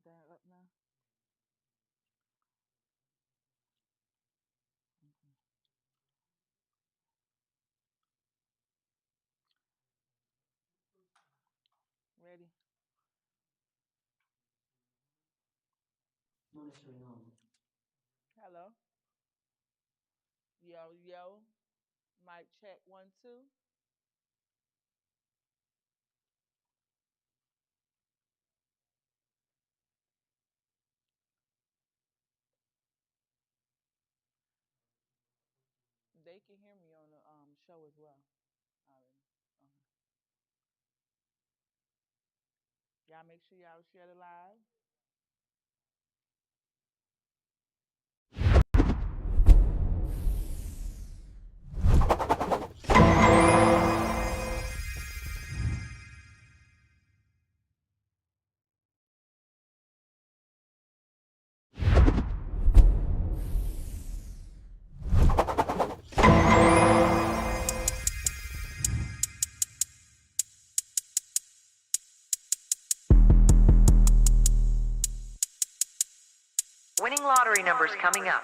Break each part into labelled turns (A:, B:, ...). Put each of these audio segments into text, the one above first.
A: that up now? Okay. Ready?
B: Monitoring on.
A: Hello. Yo, yo. Mic check 1, 2. They can hear me on the show as well already. Okay. Y'all make sure y'all share the live.
C: Winning lottery numbers coming up.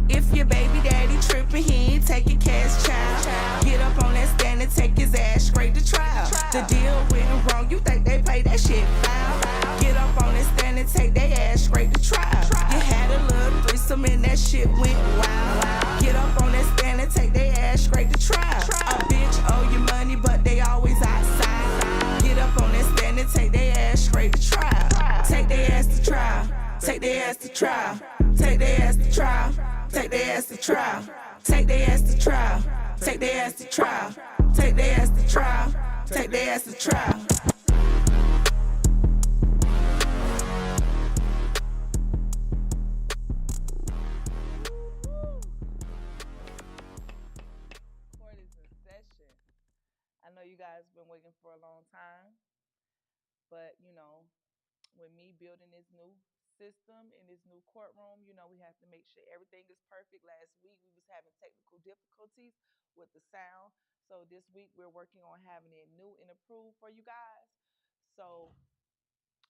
D: If your baby daddy trippin', he ain't take your cash child. Get up on that stand and take his ass straight to trial. The deal went wrong, you think they play that shit foul. Get up on that stand and take their ass straight to trial. You had a little threesome and that shit went wild. Get up on that stand and take their ass straight to trial. A bitch owe you money, but they always outside. Get up on that stand and take their ass straight to trial. Take their ass to trial. Take their ass to trial. Take their ass to trial. Take their ass to trial. Take their ass to trial. Take their ass to trial. Take their ass to trial. Take their ass to trial.
A: Court is in session. I know you guys been waiting for a long time, but with me building this new system in this new courtroom, we have to make sure everything is perfect. Last week we was having technical difficulties with the sound. So this week we're working on having it new and improved for you guys. So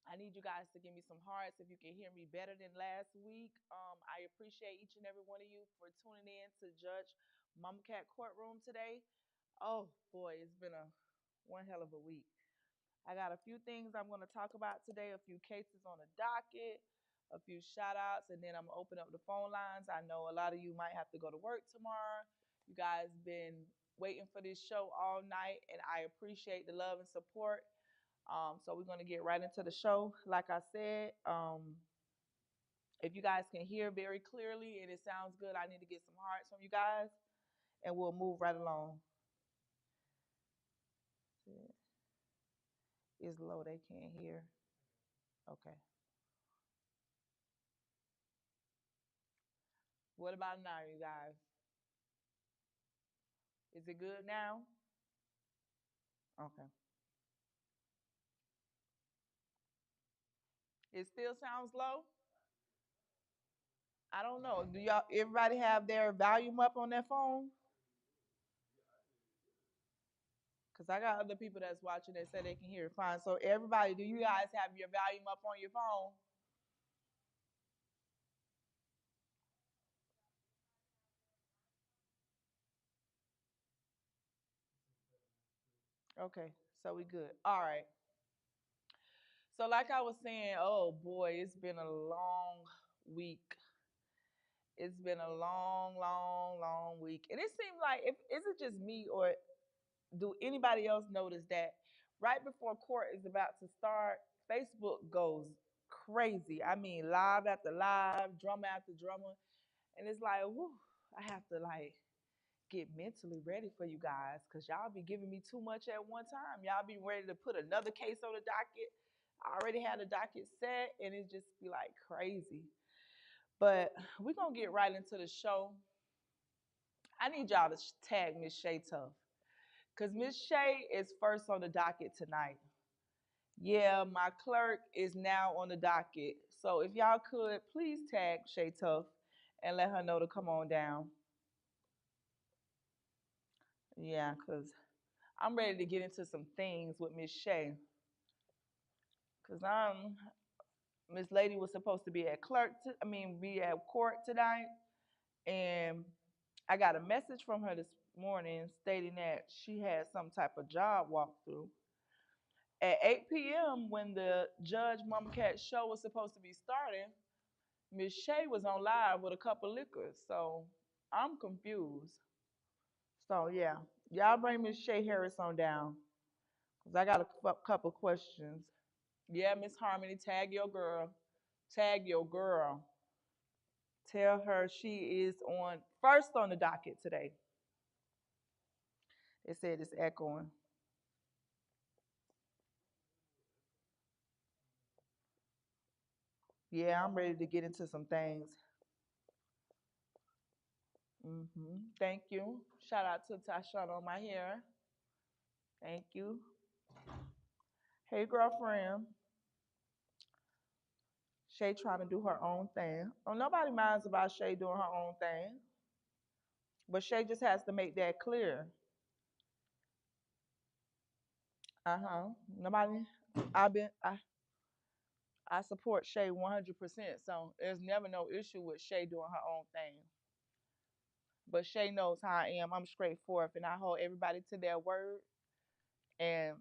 A: I need you guys to give me some hearts if you can hear me better than last week. I appreciate each and every one of you for tuning in to judge MamaKatt Courtroom today. Oh boy, it's been a one hell of a week. I got a few things I'm going to talk about today, a few cases on the docket, a few shout outs, and then I'm going to open up the phone lines. I know a lot of you might have to go to work tomorrow. You guys been waiting for this show all night, and I appreciate the love and support. So we're going to get right into the show. Like I said, if you guys can hear very clearly and it sounds good, I need to get some hearts from you guys, and we'll move right along. It's low, they can't hear. Okay. What about now, you guys? Is it good now? Okay. It still sounds low? I don't know. Do y'all everybody have their volume up on their phone? Because I got other people that's watching that say they can hear it fine. So everybody, do you guys have your volume up on your phone? Okay. So we good. All right. So like I was saying, oh boy, it's been a long week. It's been a long, long, long week. And it seemed like if is it just me or do anybody else notice that right before court is about to start, Facebook goes crazy? I mean, live after live, drama after drama. And it's like, whew, I have to like get mentally ready for you guys because y'all be giving me too much at one time. Y'all be ready to put another case on the docket. I already had a docket set and it just be like crazy. But we're going to get right into the show. I need y'all to tag Miss Shay Tough because Miss Shay is first on the docket tonight. Yeah, my clerk is now on the docket. So if y'all could, please tag Shay Tough and let her know to come on down. Yeah, because I'm ready to get into some things with Miss Shay. Because Miss Lady was supposed to be at be at court tonight, and I got a message from her this morning stating that she had some type of job walkthrough. At 8 p.m., when the Judge MamaKatt show was supposed to be starting, Miss Shay was on live with a cup of liquor. So I'm confused. So yeah, y'all bring Miss Shay Harris on down, cause I got a couple questions. Yeah, Miss Harmony, tag your girl. Tag your girl. Tell her she is on first on the docket today. It said it's echoing. Yeah, I'm ready to get into some things. Thank you. Shout out to Tashawn on my hair. Thank you. Hey, girlfriend. Shay trying to do her own thing. Oh, nobody minds about Shay doing her own thing. But Shay just has to make that clear. Nobody. I've been. I support Shay 100%. So there's never no issue with Shay doing her own thing. But Shay knows how I am. I'm straightforward, and I hold everybody to their word. And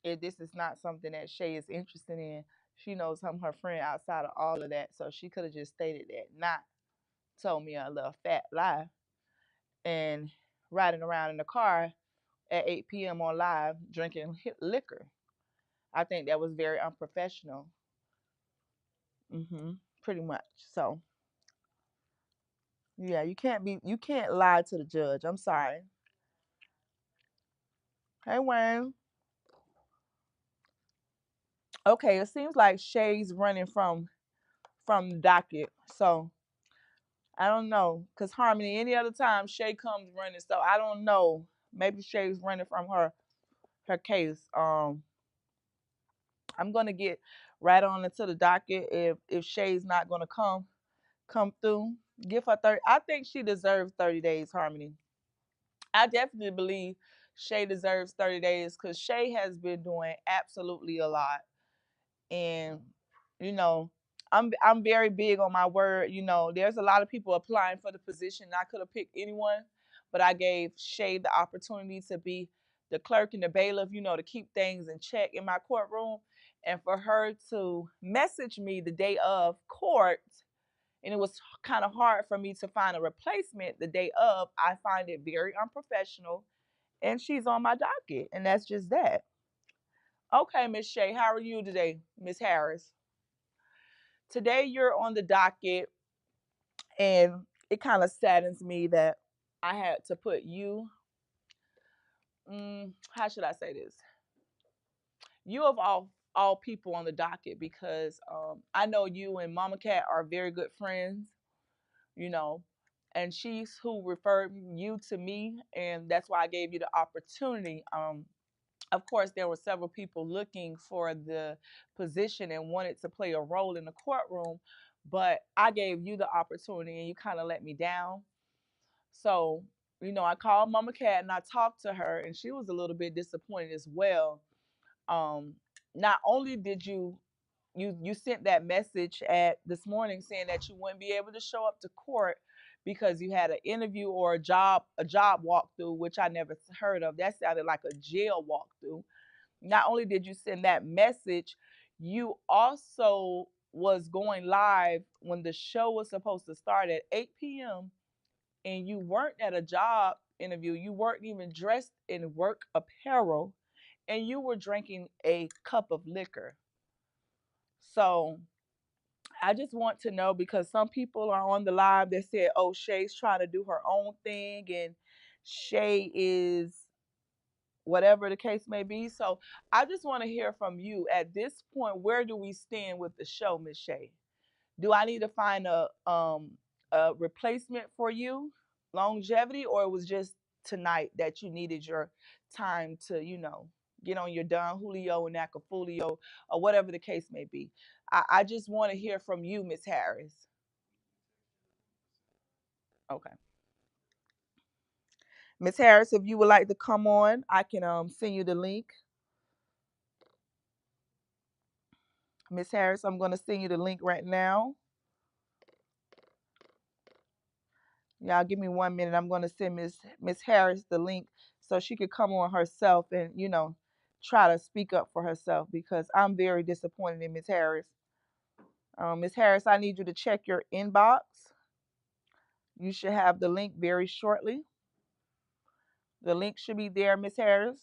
A: if this is not something that Shay is interested in, she knows I'm her friend outside of all of that. So she could have just stated that, not told me a little fat lie. And riding around in the car at 8 p.m. on live drinking liquor. I think that was very unprofessional. Pretty much. So yeah, you can't lie to the judge. I'm sorry. Hey Wayne. Okay, it seems like Shay's running from the docket. So I don't know. Cause Harmony, any other time Shay comes running. So I don't know. Maybe Shay's running from her case. I'm gonna get right on into the docket if Shay's not gonna come through. Give her 30. I think she deserves 30 days, Harmony. I definitely believe Shay deserves 30 days because Shay has been doing absolutely a lot. And, you know, I'm very big on my word. You know, there's a lot of people applying for the position. I could have picked anyone, but I gave Shay the opportunity to be the clerk and the bailiff, to keep things in check in my courtroom. And for her to message me the day of court, and it was kind of hard for me to find a replacement the day of, I find it very unprofessional. And she's on my docket, and that's just that. Okay, Miss Shay, how are you today, Miss Harris? Today you're on the docket, and it kind of saddens me that I had to put you. How should I say this? You of all people on the docket because I know you and MamaKatt are very good friends, you know, and she's who referred you to me, and that's why I gave you the opportunity. Of course, there were several people looking for the position and wanted to play a role in the courtroom, but I gave you the opportunity and you kind of let me down. So, I called MamaKatt and I talked to her, and she was a little bit disappointed as well. Um, Not only did you sent that message at this morning saying that you wouldn't be able to show up to court because you had an interview or a job walkthrough, which I never heard of. That sounded like a jail walkthrough. Not only did you send that message, you also was going live when the show was supposed to start at 8 p.m. and you weren't at a job interview. You weren't even dressed in work apparel, and you were drinking a cup of liquor. So I just want to know because some people are on the live that said, oh, Shay's trying to do her own thing and Shay is whatever the case may be. So I just want to hear from you at this point. Where do we stand with the show, Miss Shay? Do I need to find a replacement for you, longevity, or it was just tonight that you needed your time to, get on your Don Julio and Acafulio or whatever the case may be? I just want to hear from you, Miss Harris. Okay. Miss Harris, if you would like to come on, I can send you the link. Miss Harris, I'm going to send you the link right now. Y'all give me 1 minute. I'm going to send Miss Harris the link so she could come on herself and, try to speak up for herself because I'm very disappointed in Miss Harris. Miss Harris, I need you to check your inbox. You should have the link very shortly. The link should be there, Miss Harris.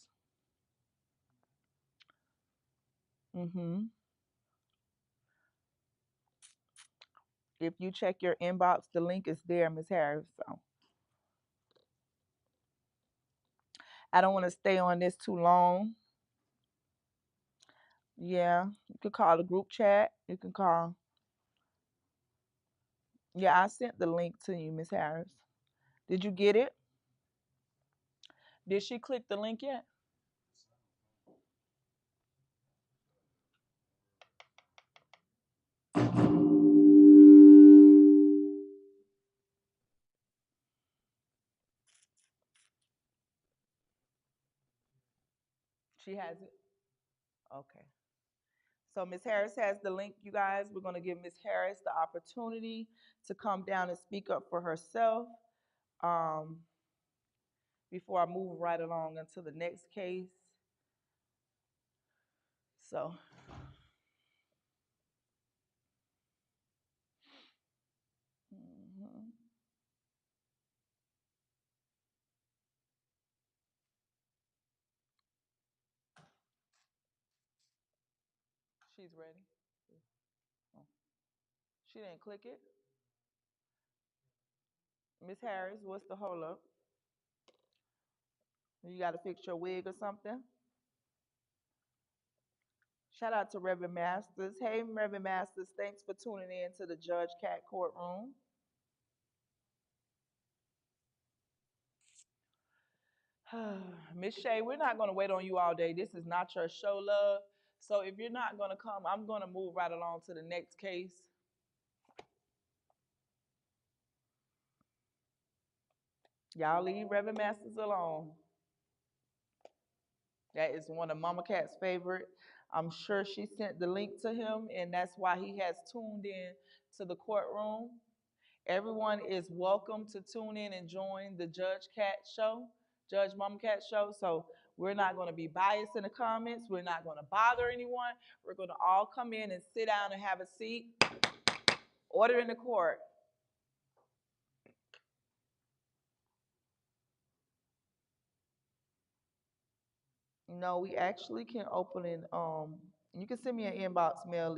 A: Mm-hmm. If you check your inbox, the link is there, Miss Harris. So I don't want to stay on this too long. Yeah, you could call the group chat. You can call. Yeah, I sent the link to you, Miss Harris. Did you get it? Did she click the link yet? She has it. Okay. So Miss Harris has the link, you guys. We're going to give Miss Harris the opportunity to come down and speak up for herself um, before I move right along into the next case. So, mhm. She's ready. Oh, she didn't click it. Miss Harris, what's the hold up? You got to fix your wig or something? Shout out to Reverend Masters. Hey, Reverend Masters, thanks for tuning in to the Judge Cat Courtroom. Miss Shay, we're not going to wait on you all day. This is not your show, love. So if you're not going to come, I'm going to move right along to the next case. Y'all leave Reverend Masters alone. That is one of Mama Cat's favorite. I'm sure she sent the link to him, and that's why he has tuned in to the courtroom. Everyone is welcome to tune in and join the Judge Cat show, Judge Mama Cat show. So we're not going to be biased in the comments. We're not going to bother anyone. We're going to all come in and sit down and have a seat. Order in the court. No, we actually can open it. You can send me an inbox mail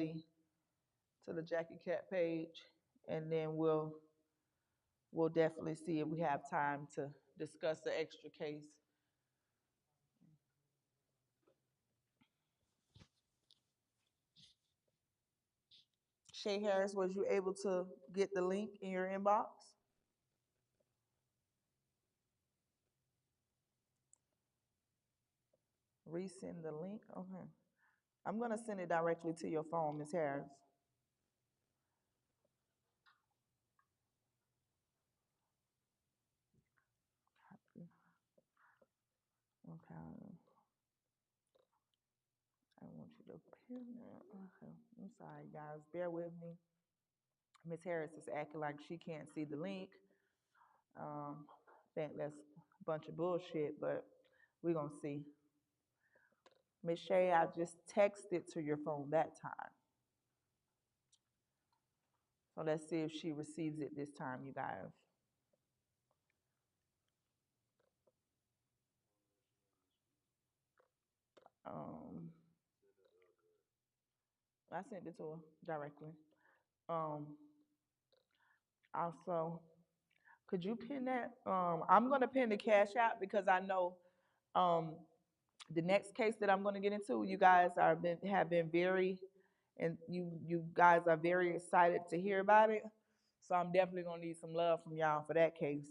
A: to the Jackie Cat page, and then we'll definitely see if we have time to discuss the extra case. Shay Harris, was you able to get the link in your inbox? Resend the link? Okay. I'm going to send it directly to your phone, Ms. Harris. Okay. I want you to pin that. Okay. I'm sorry, guys. Bear with me. Ms. Harris is acting like she can't see the link. I think that's a bunch of bullshit, but we're going to see. Miss Shay, I just texted to your phone that time. So let's see if she receives it this time, you guys. Um, I sent it to her directly. Um, Also, could you pin that? I'm gonna pin the cash out because I know um, the next case that I'm gonna get into, you guys have been very, and you guys are very excited to hear about it. So I'm definitely gonna need some love from y'all for that case.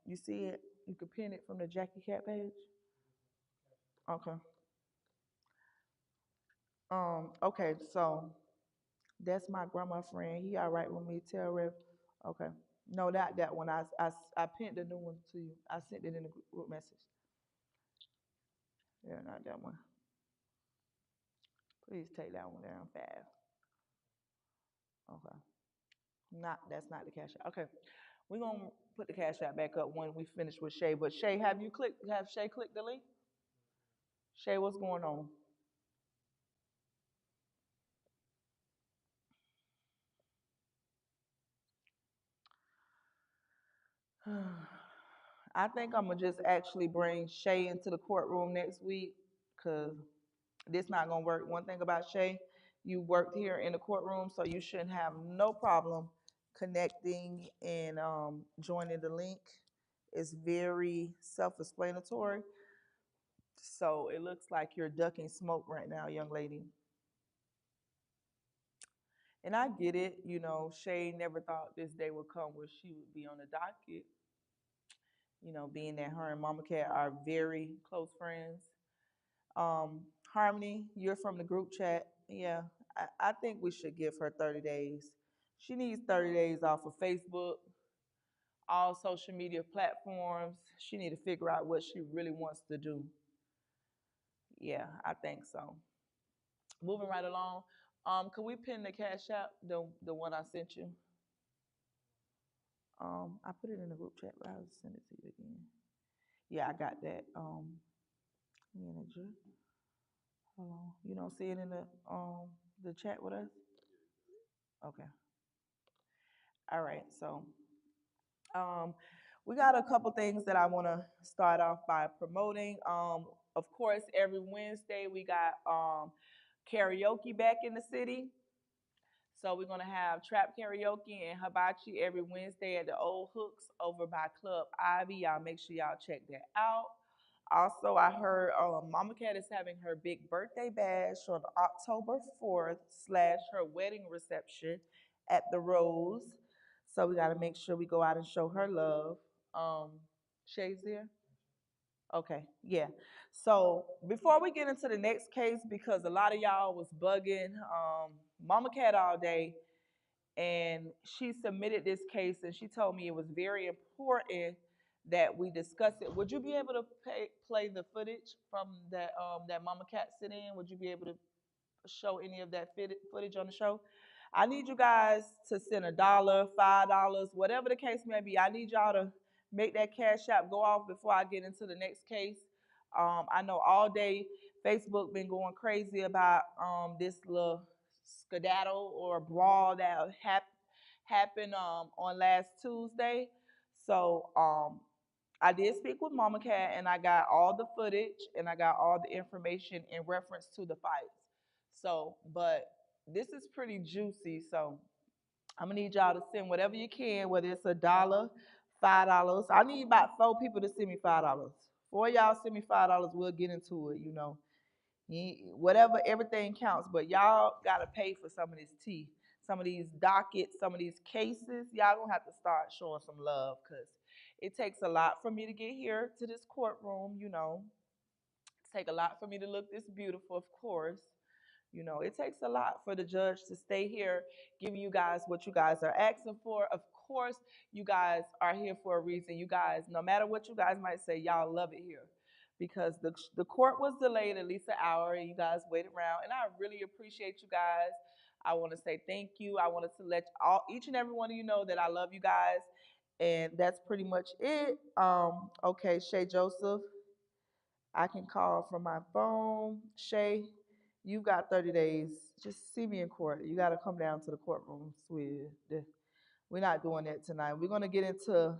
A: You see it? You could pin it from the Jackie Cat page. Okay. Okay. So that's my grandma friend. He all right with me. Tell Rev. Okay. No, that one. I pinned the new one to you. I sent it in the group message. Yeah, not that one. Please take that one down fast. Okay. That's not the cash app. Okay. We're gonna put the cash app back up when we finish with Shay. But Shay, have Shay clicked the link? Shay, what's going on? I think I'm gonna just actually bring Shay into the courtroom next week because this not gonna work. One thing about Shay, you worked here in the courtroom, so you shouldn't have no problem connecting and joining the link. It's very self-explanatory. So it looks like you're ducking smoke right now, young lady. And I get it, Shay never thought this day would come where she would be on the docket. Being that her and MamaKatt are very close friends. Harmony, you're from the group chat. Yeah, I think we should give her 30 days. She needs 30 days off of Facebook, all social media platforms. She need to figure out what she really wants to do. Yeah, I think so. Moving right along. Can we pin the cash app, the one I sent you? I put it in the group chat, but I'll send it to you again. Yeah, I got that. Manager. Hold on. You don't see it in the chat with us? Okay. All right. So um we got a couple things that I want to start off by promoting. Of course, every Wednesday we got karaoke back in the city. So we're gonna have trap karaoke and hibachi every Wednesday at the Old Hooks over by Club Ivy. Y'all make sure y'all check that out. Also, I heard MamaKatt is having her big birthday bash on October 4th / her wedding reception at the Rose. So we got to make sure we go out and show her love. Um, Shay's there? Okay, yeah. So before we get into the next case, because a lot of y'all was bugging MamaKatt all day, and she submitted this case, and she told me it was very important that we discuss it. Would you be able to play the footage from that MamaKatt sit in? Would you be able to show any of that footage on the show? I need you guys to send $1, $5, whatever the case may be. I need y'all to make that cash app go off before I get into the next case. I know all day Facebook been going crazy about this little skedaddle or brawl that happened on last Tuesday. So I did speak with MamaKatt, and I got all the footage and I got all the information in reference to the fights. So, but this is pretty juicy. So I'm gonna need y'all to send whatever you can, whether it's $1, $5. I need about 4 people to send me $5. 4 y'all send me $5, we'll get into it. Whatever, everything counts. But y'all gotta pay for some of this tea, some of these dockets, some of these cases. Y'all gonna have to start showing some love, because it takes a lot for me to get here to this courtroom. It takes a lot for me to look this beautiful, of course. It takes a lot for the judge to stay here giving you guys what you guys are asking for. Of course, you guys are here for a reason. You guys, no matter what you guys might say, y'all love it here, because the court was delayed at least an hour and you guys waited around. And I really appreciate you guys. I want to say thank you. I wanted to let each and every one of you know that I love you guys. And that's pretty much it. Okay, Shay Joseph, I can call from my phone. Shay, you got 30 days. Just see me in court. You got to come down to the courtroom, sweetie. We're not doing that tonight. We're going to get into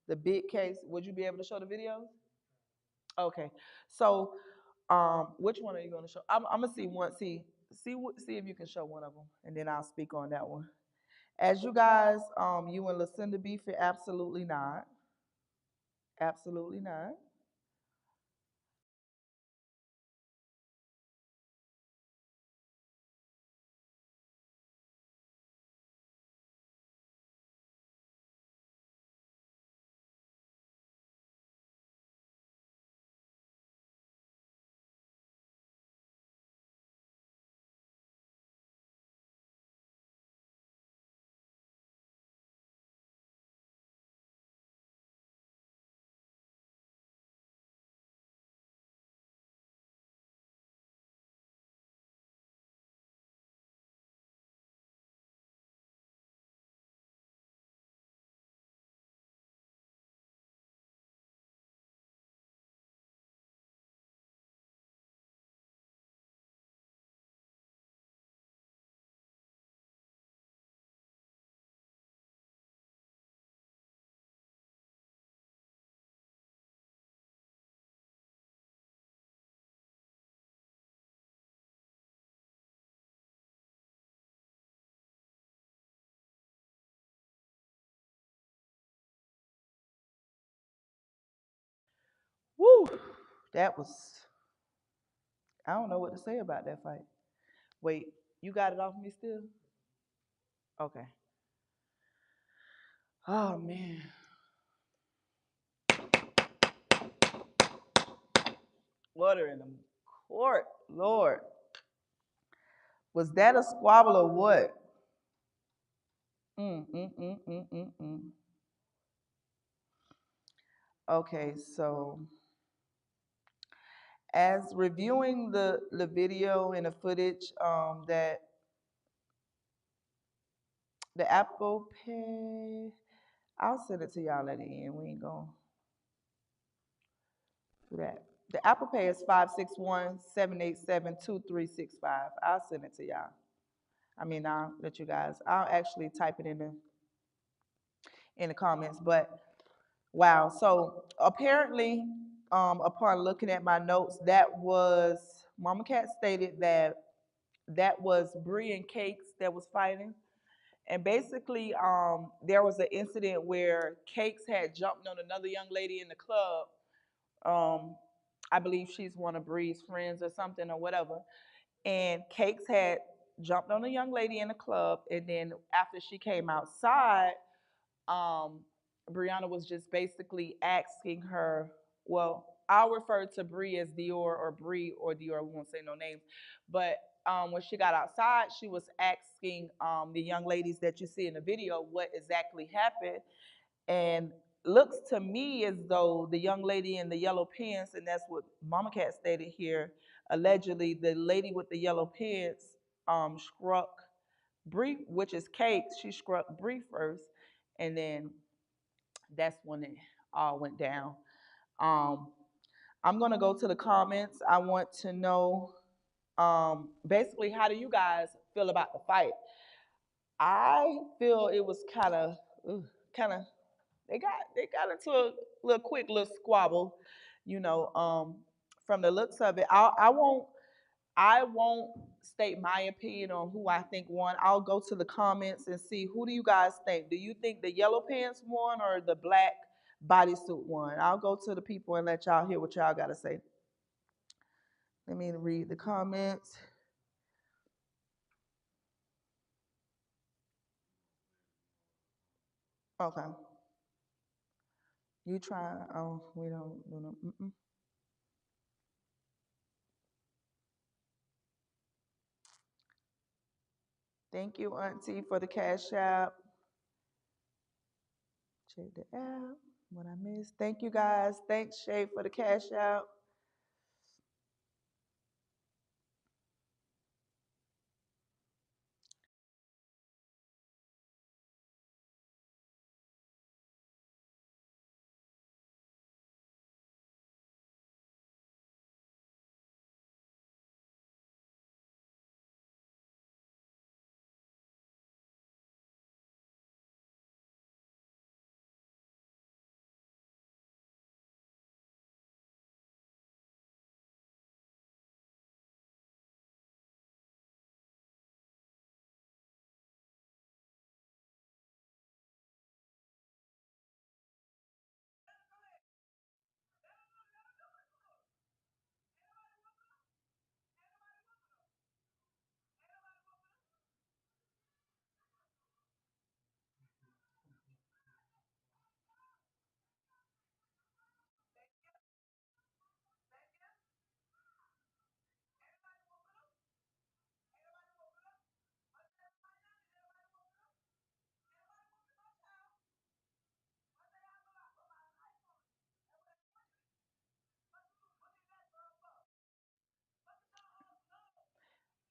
A: the big case. Would you be able to show the videos? Okay. So, which one are you going to show? I'm going to see one. See if you can show one of them, and then I'll speak on that one. As you guys, you and Lucinda beef it? Absolutely not. Absolutely not. Whew, that was, I don't know what to say about that fight. Wait, you got it off me still? Okay. Oh man. Water in the court, Lord. Was that a squabble or what? Mm, mm, mm, mm, mm, mm. Okay, so as reviewing the video and the footage that the Apple Pay, I'll send it to y'all at the end. We ain't gonna do that. The Apple Pay is 561-787-2365. I'll send it to y'all. I mean, I'll let you guys. I'll actually type it in the comments. But wow. So apparently, upon looking at my notes, that was Mama Cat stated that that was Bree and Cakes that was fighting. And basically, there was an incident where Cakes had jumped on another young lady in the club. Um, I believe she's one of Bree's friends or something or whatever. And Cakes had jumped on a young lady in the club, and then after she came outside, um, Brianna was just basically asking her. Well, I'll refer to Bree as Dior or Bree or Dior. We won't say no names, but when she got outside, she was asking the young ladies that you see in the video what exactly happened, and looks to me as though the young lady in the yellow pants, and that's what Mama Cat stated here, allegedly the lady with the yellow pants struck Bree, which is Cake. She struck Bree first, and then that's when it all went down. Um, I'm gonna go to the comments. I want to know basically how do you guys feel about the fight? I feel it was kind of they got into a little quick little squabble, you know. From the looks of it, I won't state my opinion on who I think won. I'll go to the comments and see who do you guys think. Do you think the yellow pants won or the black bodysuit won? I'll go to the people and let y'all hear what y'all got to say. Let me read the comments. Okay. You try. Oh, we don't do no. Mm-mm. Thank you, Auntie, for the cash app. Check the app. What I missed. Thank you guys. Thanks, Shay, for the cash app.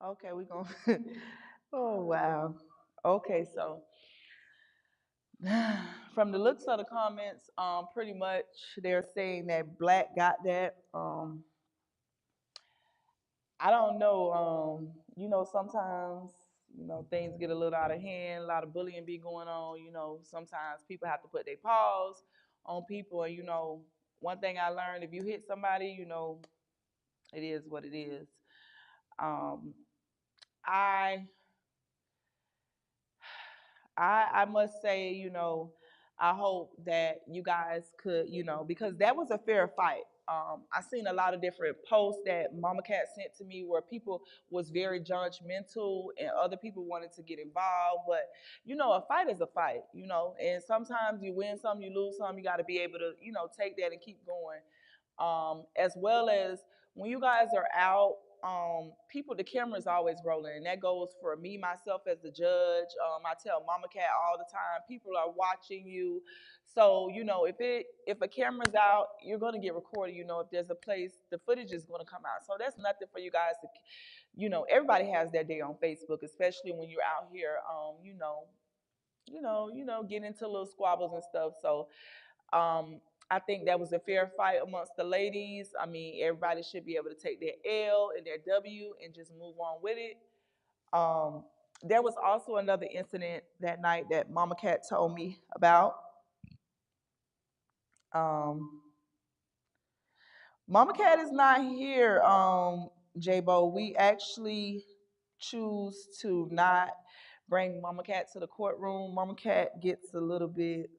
A: Okay, we're going to. Oh, wow. Okay, so from the looks of the comments, pretty much they're saying that Black got that. I don't know. Sometimes things get a little out of hand. A lot of bullying be going on. Sometimes people have to put their paws on people, and one thing I learned: if you hit somebody, it is what it is. Um, I I must say, I hope that you guys could, because that was a fair fight. I seen a lot of different posts that MamaKatt sent to me where people was very judgmental and other people wanted to get involved. But a fight is a fight, and sometimes you win some, you lose some. You got to be able to, take that and keep going. As well as when you guys are out, people, the camera is always rolling, and that goes for me, myself as the judge. I tell MamaKatt all the time, people are watching you. So, if a camera's out, you're gonna get recorded. If there's a place, the footage is gonna come out. So that's nothing for you guys to, everybody has their day on Facebook, especially when you're out here, getting into little squabbles and stuff. So um, I think that was a fair fight amongst the ladies. I mean, everybody should be able to take their L and their W and just move on with it. Um, there was also another incident that night that MamaKatt told me about. Um, MamaKatt is not here, J-Bo. We actually choose to not bring MamaKatt to the courtroom. MamaKatt gets a little bit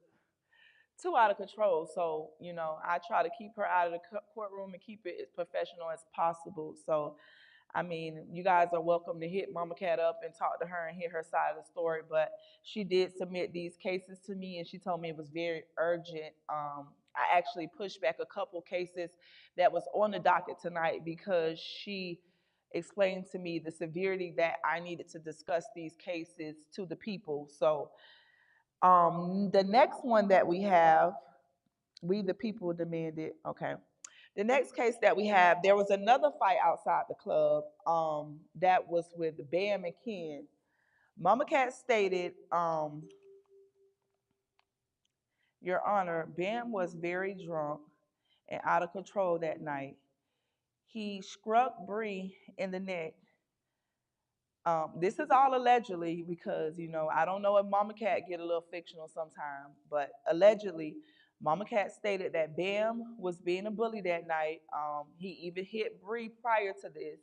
A: too out of control. So, I try to keep her out of the courtroom and keep it as professional as possible. So, I mean, you guys are welcome to hit MamaKatt up and talk to her and hear her side of the story. But she did submit these cases to me, and she told me it was very urgent. I actually pushed back a couple cases that was on the docket tonight because she explained to me the severity that I needed to discuss these cases to the people. So the next one that we have, we the people demanded. Okay. The next case that we have, there was another fight outside the club. That was with Bam and Ken. MamaKatt stated, Your Honor, Bam was very drunk and out of control that night. He struck Bree in the neck. This is all allegedly because I don't know if MamaKatt get a little fictional sometimes, but allegedly, MamaKatt stated that Bam was being a bully that night. He even hit Bree prior to this.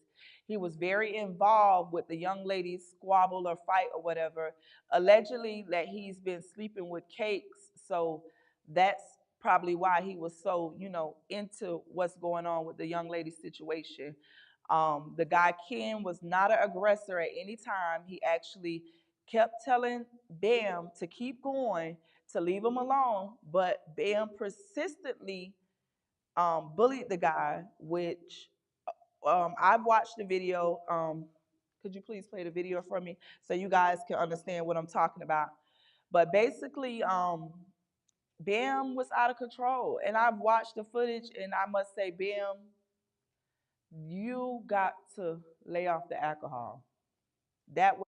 A: He was very involved with the young lady's squabble or fight or whatever. Allegedly, that he's been sleeping with cakes, so that's probably why he was so into what's going on with the young lady's situation. The guy Ken was not an aggressor at any time. He actually kept telling Bam to keep going, to leave him alone, but Bam persistently bullied the guy, which I've watched the video. Could you please play the video for me so you guys can understand what I'm talking about? But basically, Bam was out of control, and I've watched the footage, and I must say, Bam, you got to lay off the alcohol. That was,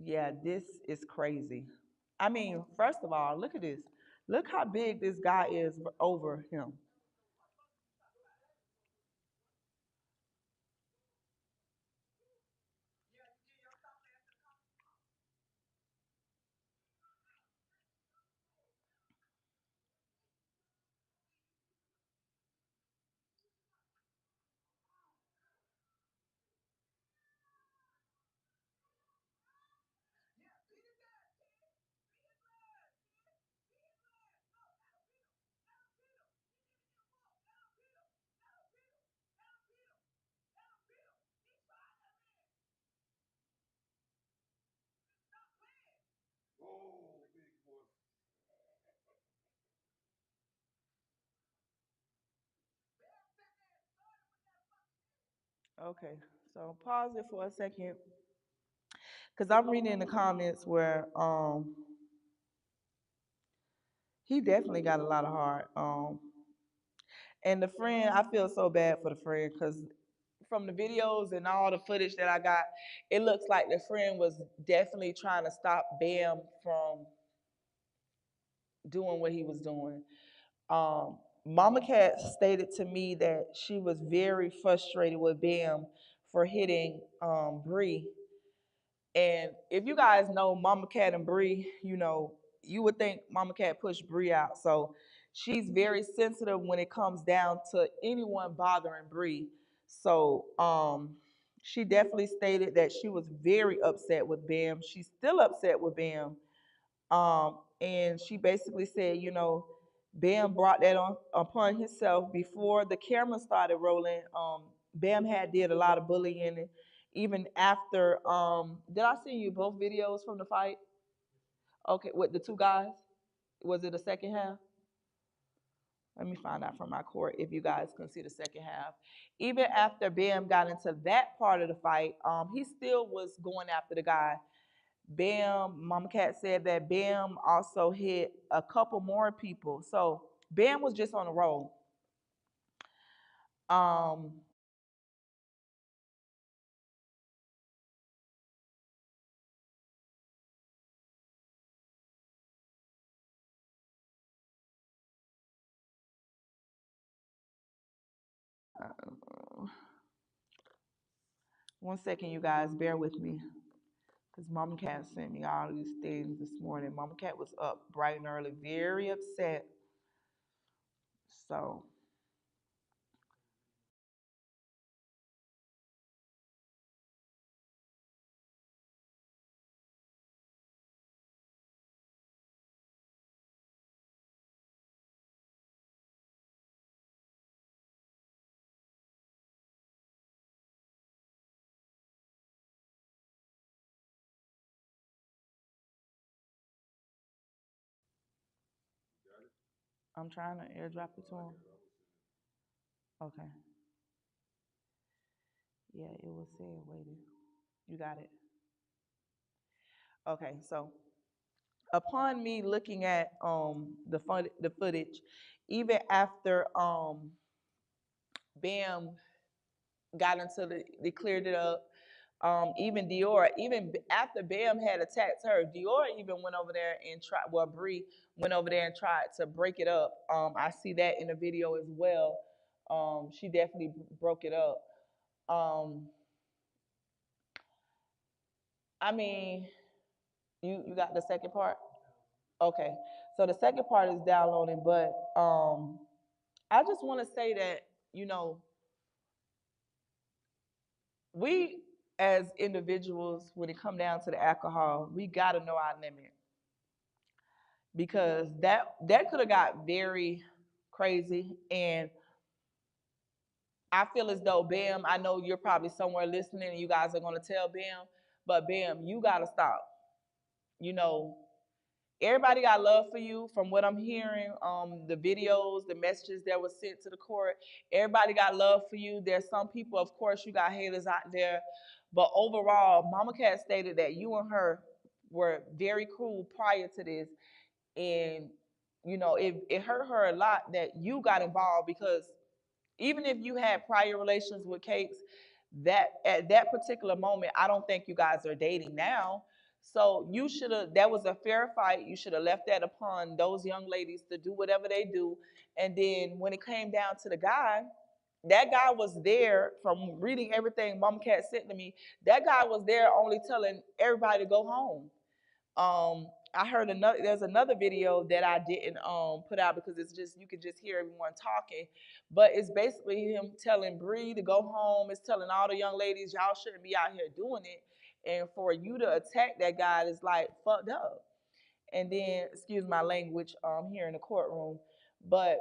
A: yeah, this is crazy. I mean, first of all, look at this. Look how big this guy is over him. Okay, so pause it for a second, because I'm reading in the comments where he definitely got a lot of heart. And the friend, I feel so bad for the friend because from the videos and all the footage that I got, it looks like the friend was definitely trying to stop Bam from doing what he was doing. MamaKatt stated to me that she was very frustrated with Bam for hitting Bree. And if you guys know MamaKatt and Bree, you would think MamaKatt pushed Bree out. So she's very sensitive when it comes down to anyone bothering Bree. So she definitely stated that she was very upset with Bam. She's still upset with Bam. And she basically said, Bam brought that on upon himself before the camera started rolling. Bam had did a lot of bullying, and even after. Did I send you both videos from the fight? Okay, with the two guys. Was it the second half? Let me find out from my court if you guys can see the second half. Even after Bam got into that part of the fight, he still was going after the guy. Bam, MamaKatt said that Bam also hit a couple more people. So Bam was just on the roll. Um, One second, you guys, bear with me. Because MamaKatt sent me all these things this morning. MamaKatt was up bright and early, very upset. So I'm trying to airdrop it to him. Okay. Yeah, it was saying waiting. You got it. Okay, so upon me looking at the footage, even after Bam got into they cleared it up. Even Dior, even after Bam had attacked her, Dior even went over there and tried. Well, Bree went over there and tried to break it up. I see that in the video as well. She definitely broke it up. Um, I mean, you got the second part. Okay, so the second part is downloading, but I just want to say that you know we as individuals, when it come down to the alcohol, we got to know our limit because that could have got very crazy. And I feel as though Bam, I know you're probably somewhere listening and you guys are going to tell Bam, but Bam, you got to stop. You know, everybody got love for you from what I'm hearing. The videos, the messages that were sent to the court, everybody got love for you. There's some people, of course, you got haters out there, but overall, MamaKatt stated that you and her were very cool prior to this, and it hurt her a lot that you got involved because even if you had prior relations with Cakes, that at that particular moment, I don't think you guys are dating now. So you should have. That was a fair fight. You should have left that upon those young ladies to do whatever they do. And then when it came down to the guy, that guy was there. From reading everything MamaKatt sent to me, that guy was there only telling everybody to go home. I heard another. There's another video that I didn't put out because it's just you could just hear everyone talking, but it's basically him telling Bree to go home. It's telling all the young ladies y'all shouldn't be out here doing it, and for you to attack that guy is like fucked up. And then excuse my language here in the courtroom, but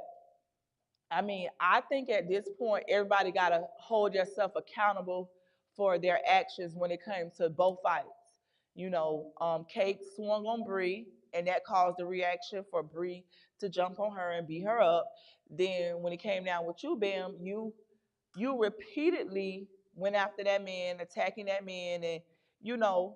A: I mean, I think at this point, everybody got to hold yourself accountable for their actions when it comes to both fights. Kate swung on Bree, and that caused a reaction for Bree to jump on her and beat her up. Then when it came down with you, Bam, you repeatedly went after that man, attacking that man, and you know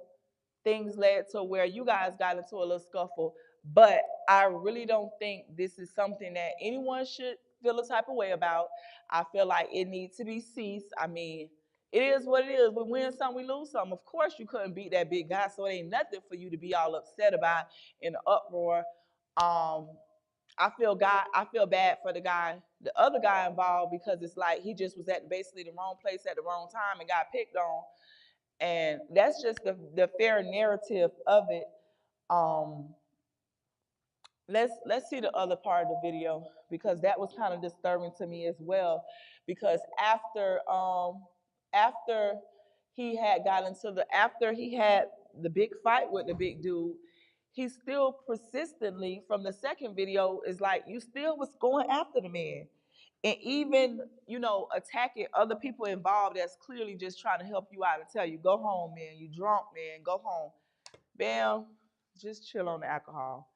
A: things led to where you guys got into a little scuffle. But I really don't think this is something that anyone should feel a type of way about. I feel like it needs to be ceased. I mean, it is what it is. We win some, we lose some. Of course, you couldn't beat that big guy, so it ain't nothing for you to be all upset about in the uproar. Um, I feel bad for the other guy involved because it's like he just was at basically the wrong place at the wrong time and got picked on, and that's just the fair narrative of it. Um, let's see the other part of the video because that was kind of disturbing to me as well. Because after he had the big fight with the big dude, he still persistently from the second video is like you still was going after the man. And even, attacking other people involved that's clearly just trying to help you out and tell you, go home, man. You drunk, man. Go home. Bam, just chill on the alcohol.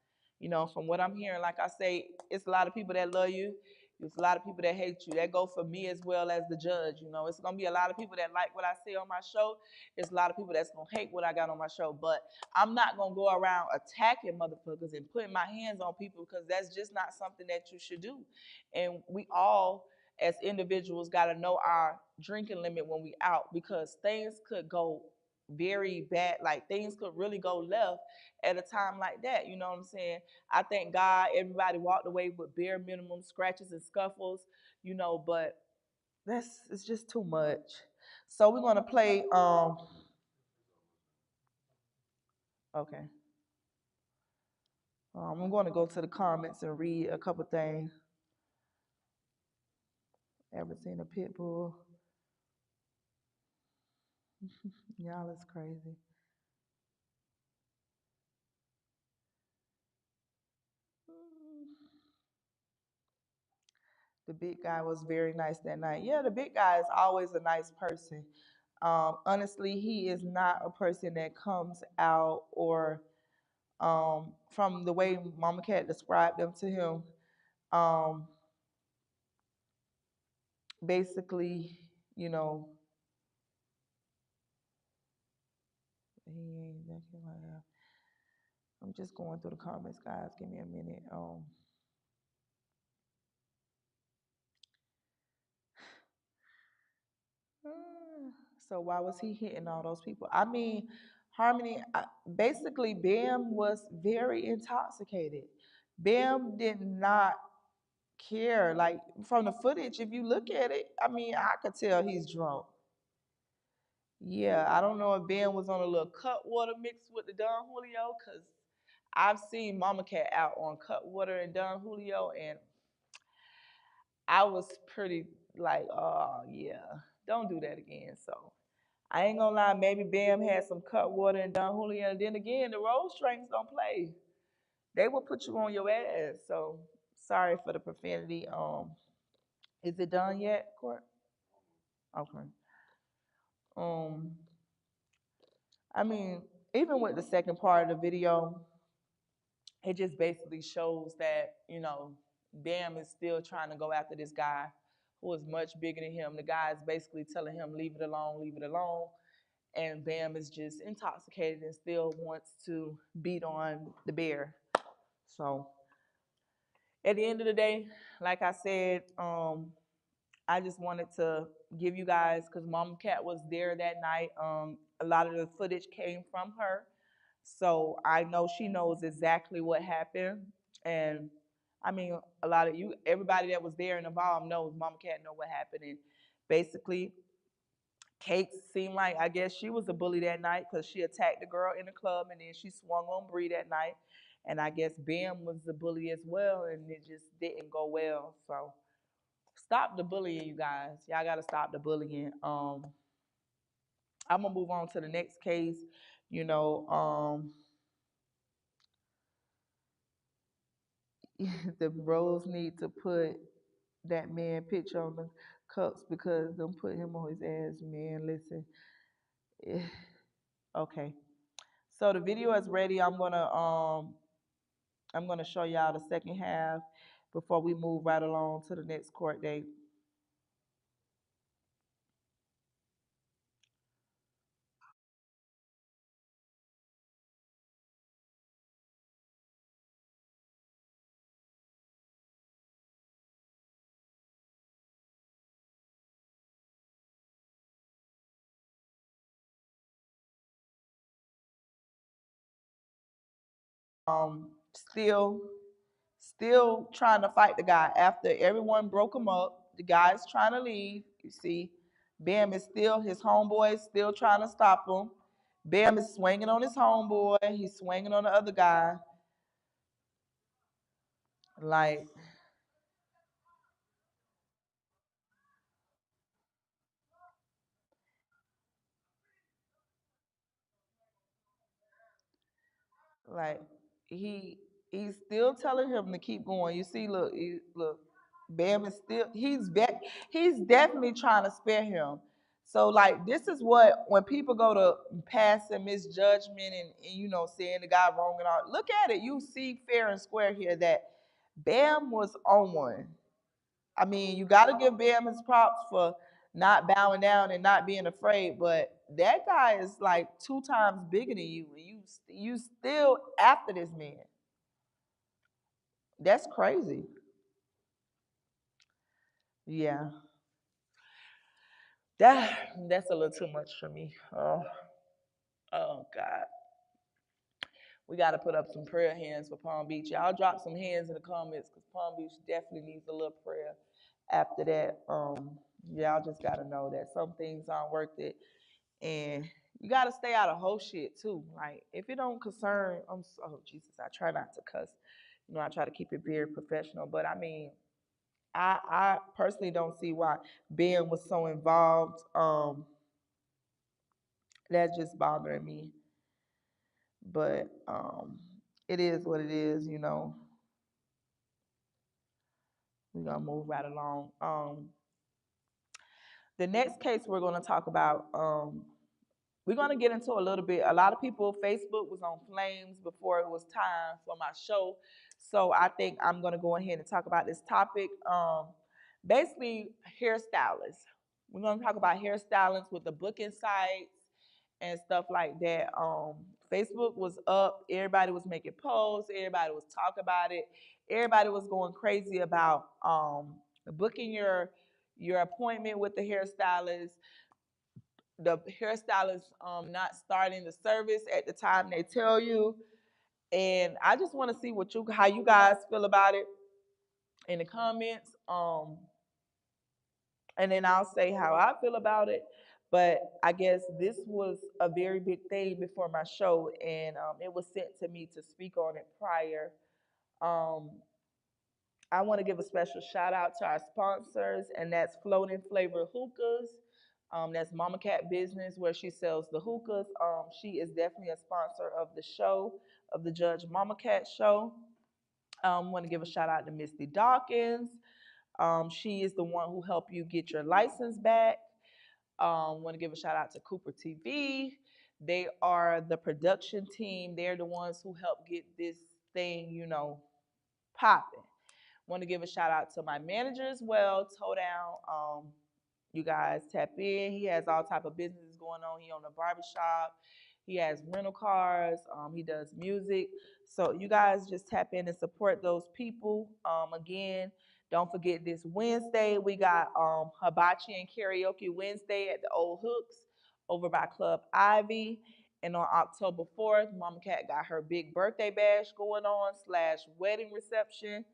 A: From what I'm hearing, like I say, it's a lot of people that love you. It's a lot of people that hate you. That go for me as well as the judge. It's gonna be a lot of people that like what I say on my show. It's a lot of people that's gonna hate what I got on my show. But I'm not gonna go around attacking motherfuckers and putting my hands on people because that's just not something that you should do. And we all, as individuals, gotta know our drinking limit when we out because things could go very bad, like things could really go left at a time like that. You know what I'm saying? I thank God everybody walked away with bare minimum scratches and scuffles, but it's just too much. So we're gonna play okay. I'm gonna go to the comments and read a couple things. Ever seen a pit bull? Y'all is crazy. The big guy was very nice that night. Yeah, the big guy is always a nice person. Honestly, he is not a person that comes out or from the way MamaKatt described them to him. Um, Basically, you know, he ain't exactly like that. I'm just going through the comments, guys. Give me a minute. So why was he hitting all those people? I mean, Harmony, basically, Bam was very intoxicated. Bam did not care. Like from the footage, if you look at it, I mean, I could tell he's drunk. Yeah, I don't know if Ben was on a little cut water mixed with the Don Julio, because I've seen MamaKatt out on cut water and Don Julio, and I was pretty like, oh yeah, don't do that again. So I ain't gonna lie, maybe Bam had some cut water and Don Julio. And then again, the road strings don't play. They will put you on your ass. So sorry for the profanity. Is it done yet, Court? Okay. Um, I mean, even with the second part of the video, it just basically shows that, Bam is still trying to go after this guy who is much bigger than him. The guy is basically telling him, leave it alone, leave it alone. And Bam is just intoxicated and still wants to beat on the bear. So at the end of the day, like I said, I just wanted to give you guys, because MamaKatt was there that night. A lot of the footage came from her. So I know she knows exactly what happened. And I mean, a lot of you, everybody that was there and involved knows MamaKatt know what happened. And basically, Kate seemed like, I guess she was a bully that night because she attacked the girl in the club and then she swung on Bree that night. And I guess Bam was the bully as well, and it just didn't go well. So stop the bullying, you guys. Y'all gotta stop the bullying. I'm gonna move on to the next case. You know, the Rose need to put that man picture on the cups because them put him on his ass, man. Listen. Okay. So the video is ready. I'm gonna show y'all the second half before we move right along to the next court date. Still trying to fight the guy after everyone broke him up. The guy's trying to leave. You see, Bam is still, his homeboy is still trying to stop him. Bam is swinging on his homeboy. He's swinging on the other guy. Like, like he he's still telling him to keep going. You see, look, Bam is still he's definitely trying to spare him. So like this is what when people go to pass and misjudgment and saying the guy wrong and all. Look at it. You see fair and square here that Bam was on one. I mean, you got to give Bam his props for not bowing down and not being afraid, but that guy is like 2 times bigger than you, and you still after this man. That's crazy. Yeah, that's a little too much for me. Oh God, we got to put up some prayer hands for Palm Beach. Y'all drop some hands in the comments because Palm Beach definitely needs a little prayer. After that, y'all just got to know that some things aren't worth it. And you got to stay out of whole shit too. Like if it don't concern, oh Jesus, I try not to cuss. I try to keep it very professional. But I mean, I personally don't see why Ben was so involved. That's just bothering me. But it is what it is. We're gonna move right along. The next case we're gonna talk about. We're going to get into a little bit. A lot of people, Facebook was on flames before it was time for my show. So I think I'm going to go ahead and talk about this topic. Basically, hairstylists. We're going to talk about hairstylists with the booking sites and stuff like that. Facebook was up. Everybody was making posts. Everybody was talking about it. Everybody was going crazy about booking your appointment with the hairstylist, the hairstylist not starting the service at the time they tell you. And I just want to see how you guys feel about it in the comments. And then I'll say how I feel about it. But I guess this was a very big thing before my show, and it was sent to me to speak on it prior. Um, I want to give a special shout out to our sponsors, and that's Floating Flavor Hookahs. That's MamaKatt Business, where she sells the hookahs. She is definitely a sponsor of the show, of the Judge MamaKatt show. Want to give a shout out to Misty Dawkins. She is the one who helped you get your license back. Want to give a shout out to Cooper TV. They are the production team. They're the ones who helped get this thing, popping. Want to give a shout out to my manager as well, Toe Down. You guys tap in. He has all type of businesses going on. He own a barbershop. He has rental cars. He does music. So you guys just tap in and support those people. Again, don't forget this Wednesday we got hibachi and karaoke Wednesday at the Old Hooks over by Club Ivy. And on October 4th, MamaKatt got her big birthday bash going on / wedding reception.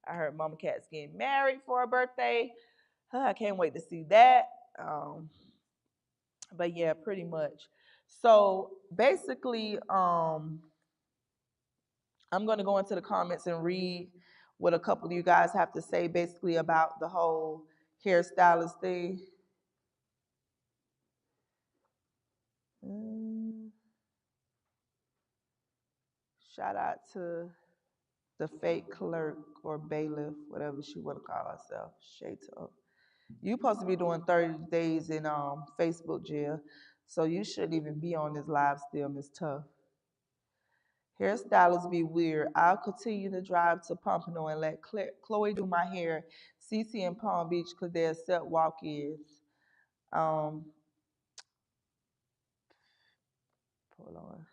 A: I heard MamaKatt's getting married for her birthday. I can't wait to see that. But yeah, pretty much. So basically, I'm going to go into the comments and read what a couple of you guys have to say basically about the whole hairstylist thing. Shout out to the fake clerk or bailiff, whatever she want to call herself. Shade to you supposed to be doing 30 days in Facebook jail, so you shouldn't even be on this live still, Miss Tough. Hairstylists be weird. I'll continue to drive to Pompano and let Chloe do my hair. CC and Palm Beach because they accept walk-ins. Um, hold on.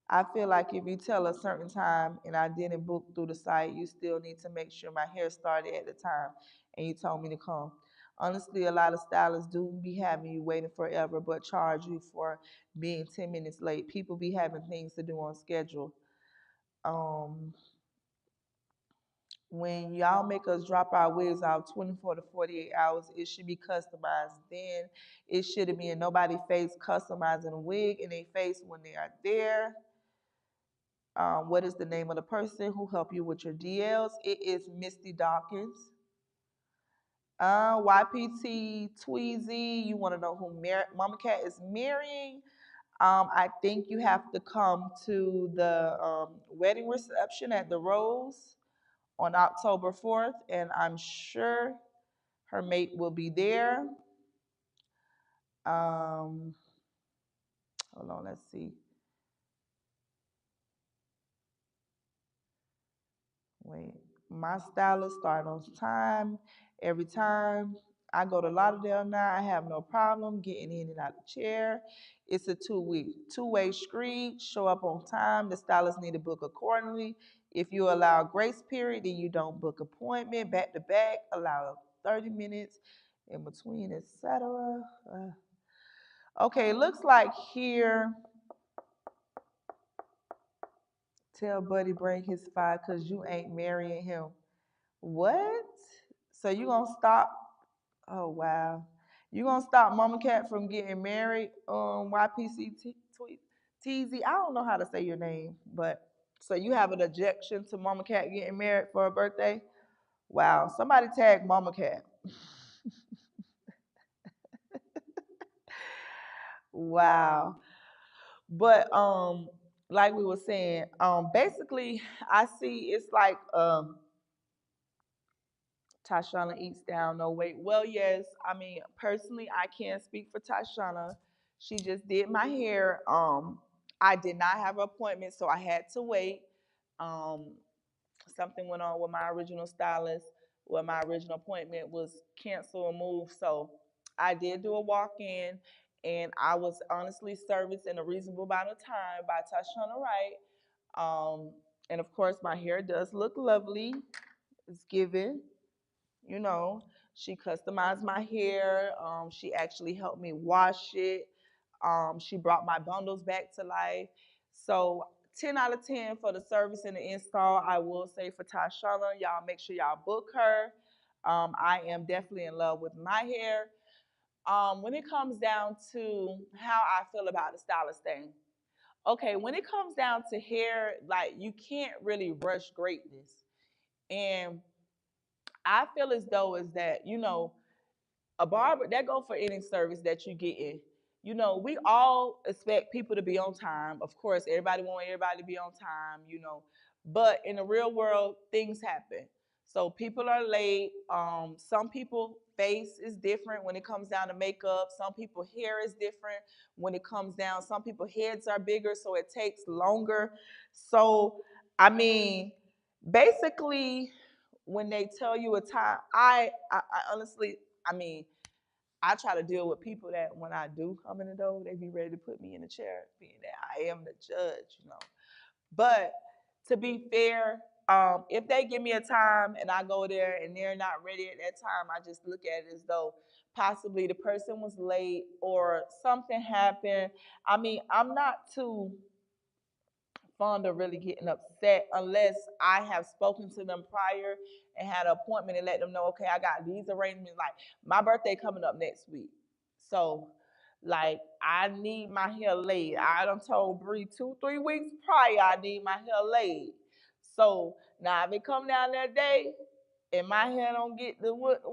A: I feel like if you tell a certain time and I didn't book through the site, you still need to make sure my hair started at the time and you told me to come. Honestly, a lot of stylists do be having you waiting forever but charge you for being 10 minutes late. People be having things to do on schedule. When y'all make us drop our wigs out 24 to 48 hours, it should be customized. Then it shouldn't be in nobody's face customizing a wig in their face when they are there. What is the name of the person who helped you with your DLs? It is Misty Dawkins. YPT Tweezy, you want to know who MamaKatt is marrying? I think you have to come to the wedding reception at the Rose on October 4th, and I'm sure her mate will be there. Um, hold on, let's see. Wait, my stylist start on time every time. I go to Lauderdale now. I have no problem getting in and out of the chair. It's a two-way street. Show up on time. The stylist need to book accordingly. If you allow grace period, then you don't book appointment back to back. Allow 30 minutes in between, etc. Okay, looks like here. Tell Buddy bring his file because you ain't marrying him. What? So you gonna stop? Oh wow. You gonna stop MamaKatt from getting married? YPC TZ. I don't know how to say your name, but so you have an objection to MamaKatt getting married for her birthday? Wow. Somebody tag MamaKatt. Wow. But like we were saying, basically I see it's like Tashana eats down, no weight. Well, yes, I mean, personally, I can't speak for Tashana. She just did my hair. I did not have an appointment, so I had to wait. Um, Something went on with my original stylist, where my original appointment was canceled or moved. So I did do a walk-in, and I was honestly serviced in a reasonable amount of time by Tashana Wright. And of course, my hair does look lovely. It's given. You know, she customized my hair. She actually helped me wash it. She brought my bundles back to life. So 10 out of 10 for the service and the install. I will say for Tashana, y'all make sure y'all book her. I am definitely in love with my hair. When it comes down to how I feel about the stylist thing, okay, when it comes down to hair, like you can't really rush greatness. And I feel as though is that, a barber that go for any service that you get in. We all expect people to be on time. Of course, everybody want everybody to be on time, But in the real world, things happen. So people are late. Some people face is different when it comes down to makeup. Some people hair is different when it comes down. Some people heads are bigger, so it takes longer. So I mean, basically, when they tell you a time, I honestly, I mean, I try to deal with people that when I do come in the door, they be ready to put me in the chair, being that I am the judge. But to be fair, if they give me a time and I go there and they're not ready at that time, I just look at it as though possibly the person was late or something happened. I mean, I'm not too fond of really getting upset unless I have spoken to them prior and had an appointment and let them know, okay, I got these arrangements. Like my birthday coming up next week. So like I need my hair laid. I done told Bree 2-3 weeks prior I need my hair laid. So now if it come down that day and my hair don't get the what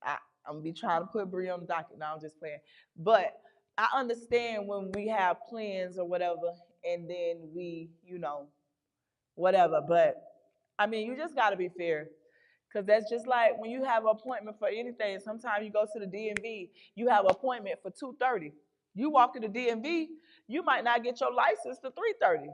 A: I'm gonna be trying to put Bree on the docket. Now I'm just playing. But I understand when we have plans or whatever, and then we, whatever. But I mean, you just gotta be fair. Cause that's just like when you have an appointment for anything. Sometimes you go to the DMV, you have an appointment for 2:30. You walk to the DMV, you might not get your license to 3:30.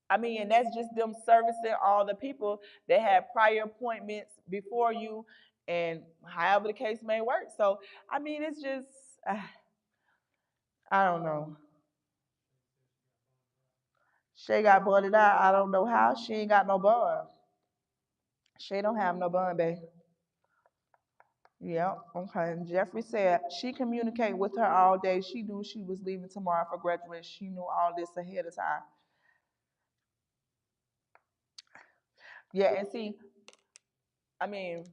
A: I mean, and that's just them servicing all the people that had prior appointments before you, and however the case may work. So, I mean, it's just, I don't know. Shay got bonded out. I don't know how. She ain't got no bond. Shay don't have no bond, babe. Yeah, okay. And Jeffrey said she communicated with her all day. She knew she was leaving tomorrow for graduation. She knew all this ahead of time. Yeah, and see, I mean,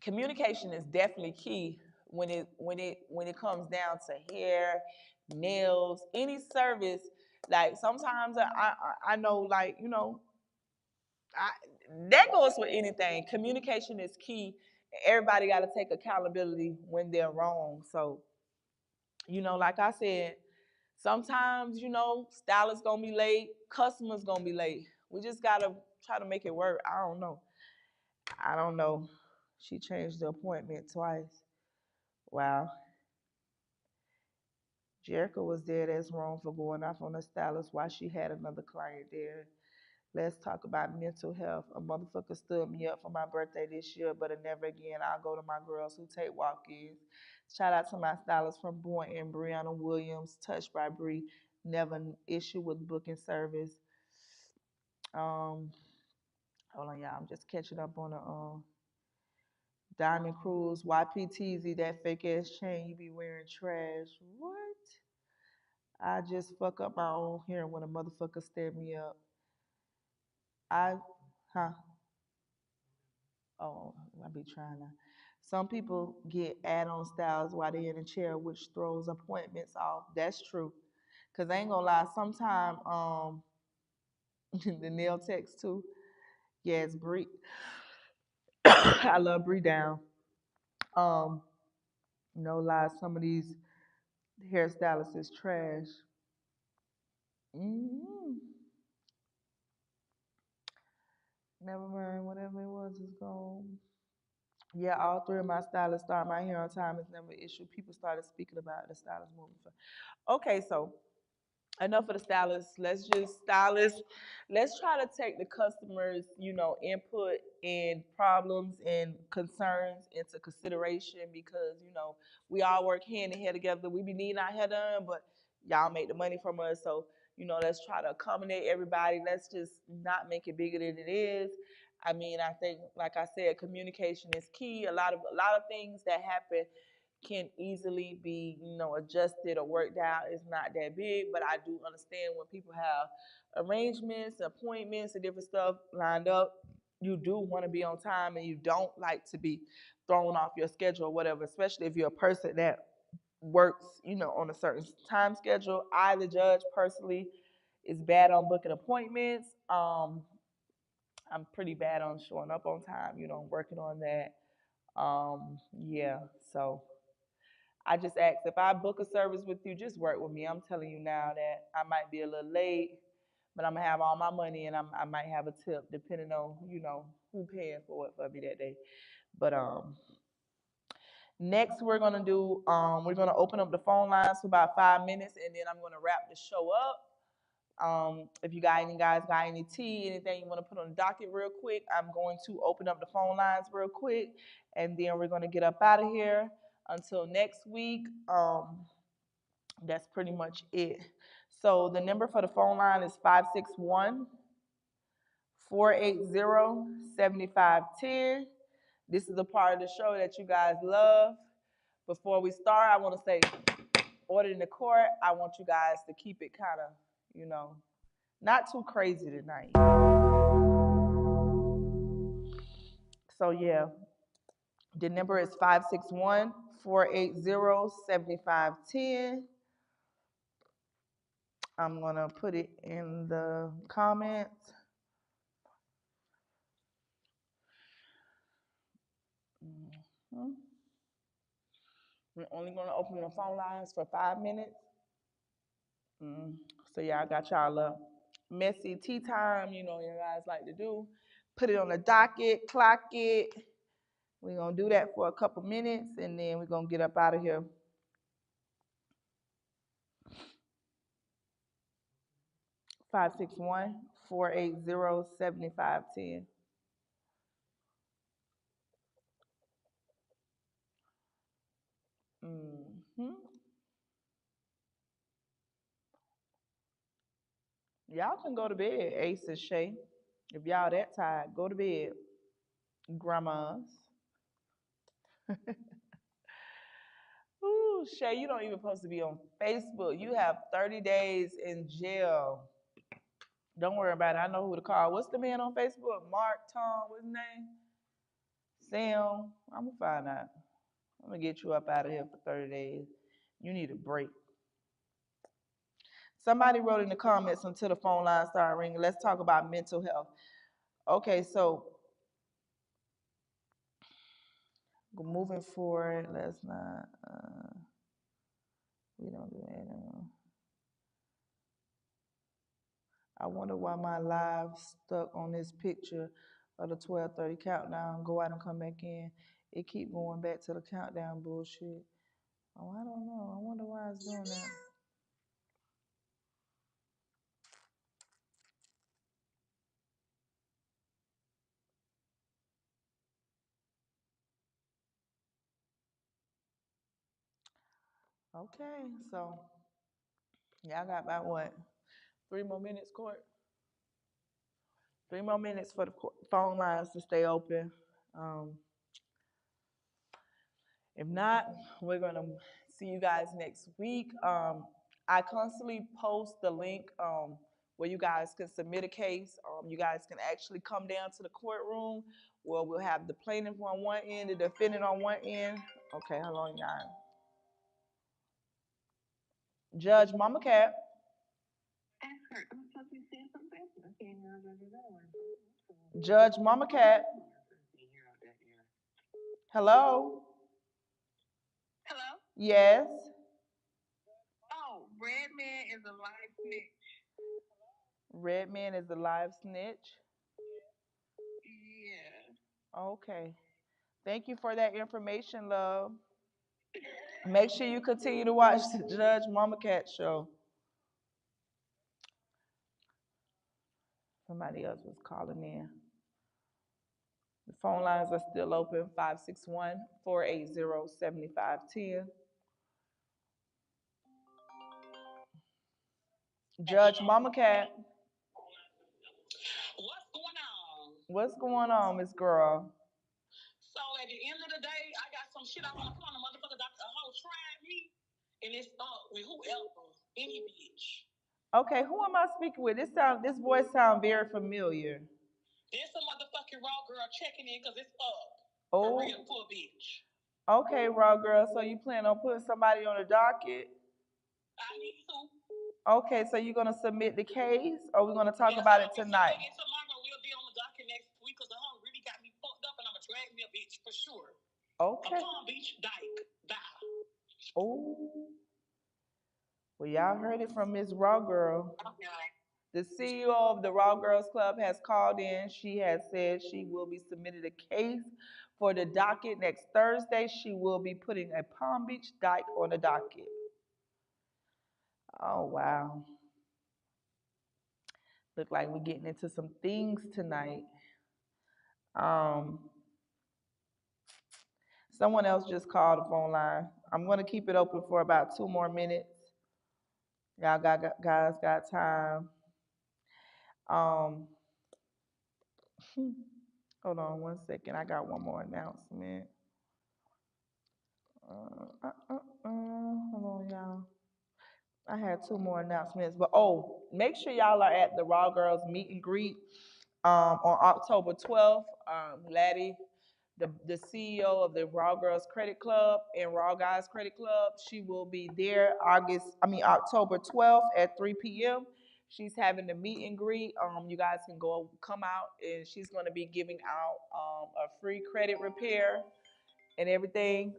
A: communication is definitely key when it comes down to hair, nails, any service. Like sometimes I know, like, I, that goes with anything. Communication is key. Everybody got to take accountability when they're wrong. So Like I said, sometimes, stylists gonna be late, customers gonna be late. We just gotta try to make it work. I don't know. I don't know. She changed the appointment twice. Wow. Jerica was dead as wrong for going off on the stylist while she had another client there. Let's talk about mental health. A motherfucker stood me up for my birthday this year, but never again. I'll go to my girls who take walk-ins. Shout out to my stylist from Boynton and Brianna Williams, touched by Bree. Never an issue with booking service. Um, Hold on, y'all. I'm just catching up on the Diamond Cruise. YPTZ, that fake ass chain you be wearing trash. What? I just fuck up my own hair when a motherfucker stand me up. I, huh? Oh, I be trying to. Some people get add-on styles while they in a chair, which throws appointments off. That's true. Cause I ain't gonna lie, sometime the nail techs too. Yeah, it's Bree. I love Bree down. Um, no lie, some of these hairstylists is trash. Hmm. Never mind, whatever it was is gone. Yeah, all three of my stylists start my hair on time. It's never an issue. People started speaking about the stylist moving. Okay, so enough of the stylists. Let's try to take the customers, input and problems and concerns into consideration because, we all work hand in hand together. We be needing our hair done, but y'all make the money from us. So, let's try to accommodate everybody. Let's just not make it bigger than it is. I mean, I think, like I said, communication is key. A lot of things that happen can easily be, adjusted or worked out. It's not that big, but I do understand when people have arrangements, appointments, and different stuff lined up. You do want to be on time, and you don't like to be thrown off your schedule or whatever. Especially if you're a person that works, on a certain time schedule. I, the judge, personally, is bad on booking appointments. I'm pretty bad on showing up on time. I'm working on that. Yeah, so I just ask if I book a service with you, just work with me. I'm telling you now that I might be a little late, but I'm gonna have all my money and I might have a tip depending on who paying for it for me that day. But next we're gonna open up the phone lines for about 5 minutes and then I'm gonna wrap the show up. If you guys got any tea, anything you want to put on the docket real quick, I'm going to open up the phone lines real quick, and then we're gonna get up out of here. Until next week, that's pretty much it. So the number for the phone line is 561-480-7510. This is a part of the show that you guys love. Before we start, I want to say, order in the court. I want you guys to keep it kind of, not too crazy tonight. So yeah, the number is 561-480-7510. I'm gonna put it in the comments. Mm-hmm. We're only gonna open the phone lines for 5 minutes. So yeah, I got y'all a messy tea time. You guys like to do. Put it on the docket, clock it. We're gonna do that for a couple minutes, and then we're gonna get up out of here. 561-480-7510. Mm-hmm. Y'all can go to bed, Ace and Shay. If y'all that tired, go to bed, grandmas. Ooh, Shay, you don't even supposed to be on Facebook. You have 30 days in jail. Don't worry about it. I know who to call. What's the man on Facebook? Mark, Tom, what's his name? Sam. I'm gonna find out. I'm gonna get you up out of here for 30 days. You need a break. Somebody wrote in the comments until the phone line started ringing. Let's talk about mental health. Okay, so moving forward, let's not. We don't do that anymore. I wonder why my live stuck on this picture of the 12:30 countdown. Go out and come back in. It keep going back to the countdown bullshit. Oh, I don't know. I wonder why it's doing that. Okay, so y'all got about what? 3 more minutes, Court? 3 more minutes for the phone lines to stay open. If not, we're gonna see you guys next week. I constantly post the link where you guys can submit a case. You guys can actually come down to the courtroom where we'll have the plaintiff on one end, the defendant on one end. Okay, hold on, y'all. Judge MamaKatt. Judge MamaKatt. Hello?
D: Hello?
A: Yes?
D: Oh, Redman is a live snitch.
A: Redman is the live snitch?
D: Yeah.
A: Okay. Thank you for that information, love. Make sure you continue to watch the Judge MamaKatt show. Somebody else was calling in. The phone lines are still open, 561-480-7510. Judge MamaKatt.
D: What's going on?
A: What's going on, Miss Girl?
D: So at the end of the day, I got some shit I want to put on the motherfucker. The hoe tried me, and it's up with whoever, any bitch.
A: Okay, who am I speaking with? This voice sound very familiar.
D: There's some motherfucking raw girl checking in because it's up.
A: Oh.
D: For real, poor bitch.
A: Okay, raw girl. So you plan on putting somebody on the docket?
D: I need to.
A: Okay, so you're gonna submit the case, or we're gonna talk about it tonight?
D: Submit it tomorrow. We'll be on the docket next week because the hoe really got me fucked up, and I'ma drag me a bitch for sure.
A: Okay.
D: A Palm Beach dyke. Die.
A: Oh. Well, y'all heard it from Miss Raw Girl.
D: Okay.
A: The CEO of the Raw Girls Club has called in. She has said she will be submitting a case for the docket next Thursday. She will be putting a Palm Beach dyke on the docket. Oh, wow. Look like we're getting into some things tonight. Someone else just called the phone line. I'm going to keep it open for about 2 more minutes. Y'all guys got time. Hold on 1 second. I got one more announcement. Hold on, y'all. I had 2 more announcements, but make sure y'all are at the Raw Girls meet and greet on October 12th. Laddie, the CEO of the Raw Girls Credit Club and Raw Guys Credit Club, she will be there October 12th at 3 p.m. She's having the meet and greet. You guys can come out, and she's going to be giving out a free credit repair and everything,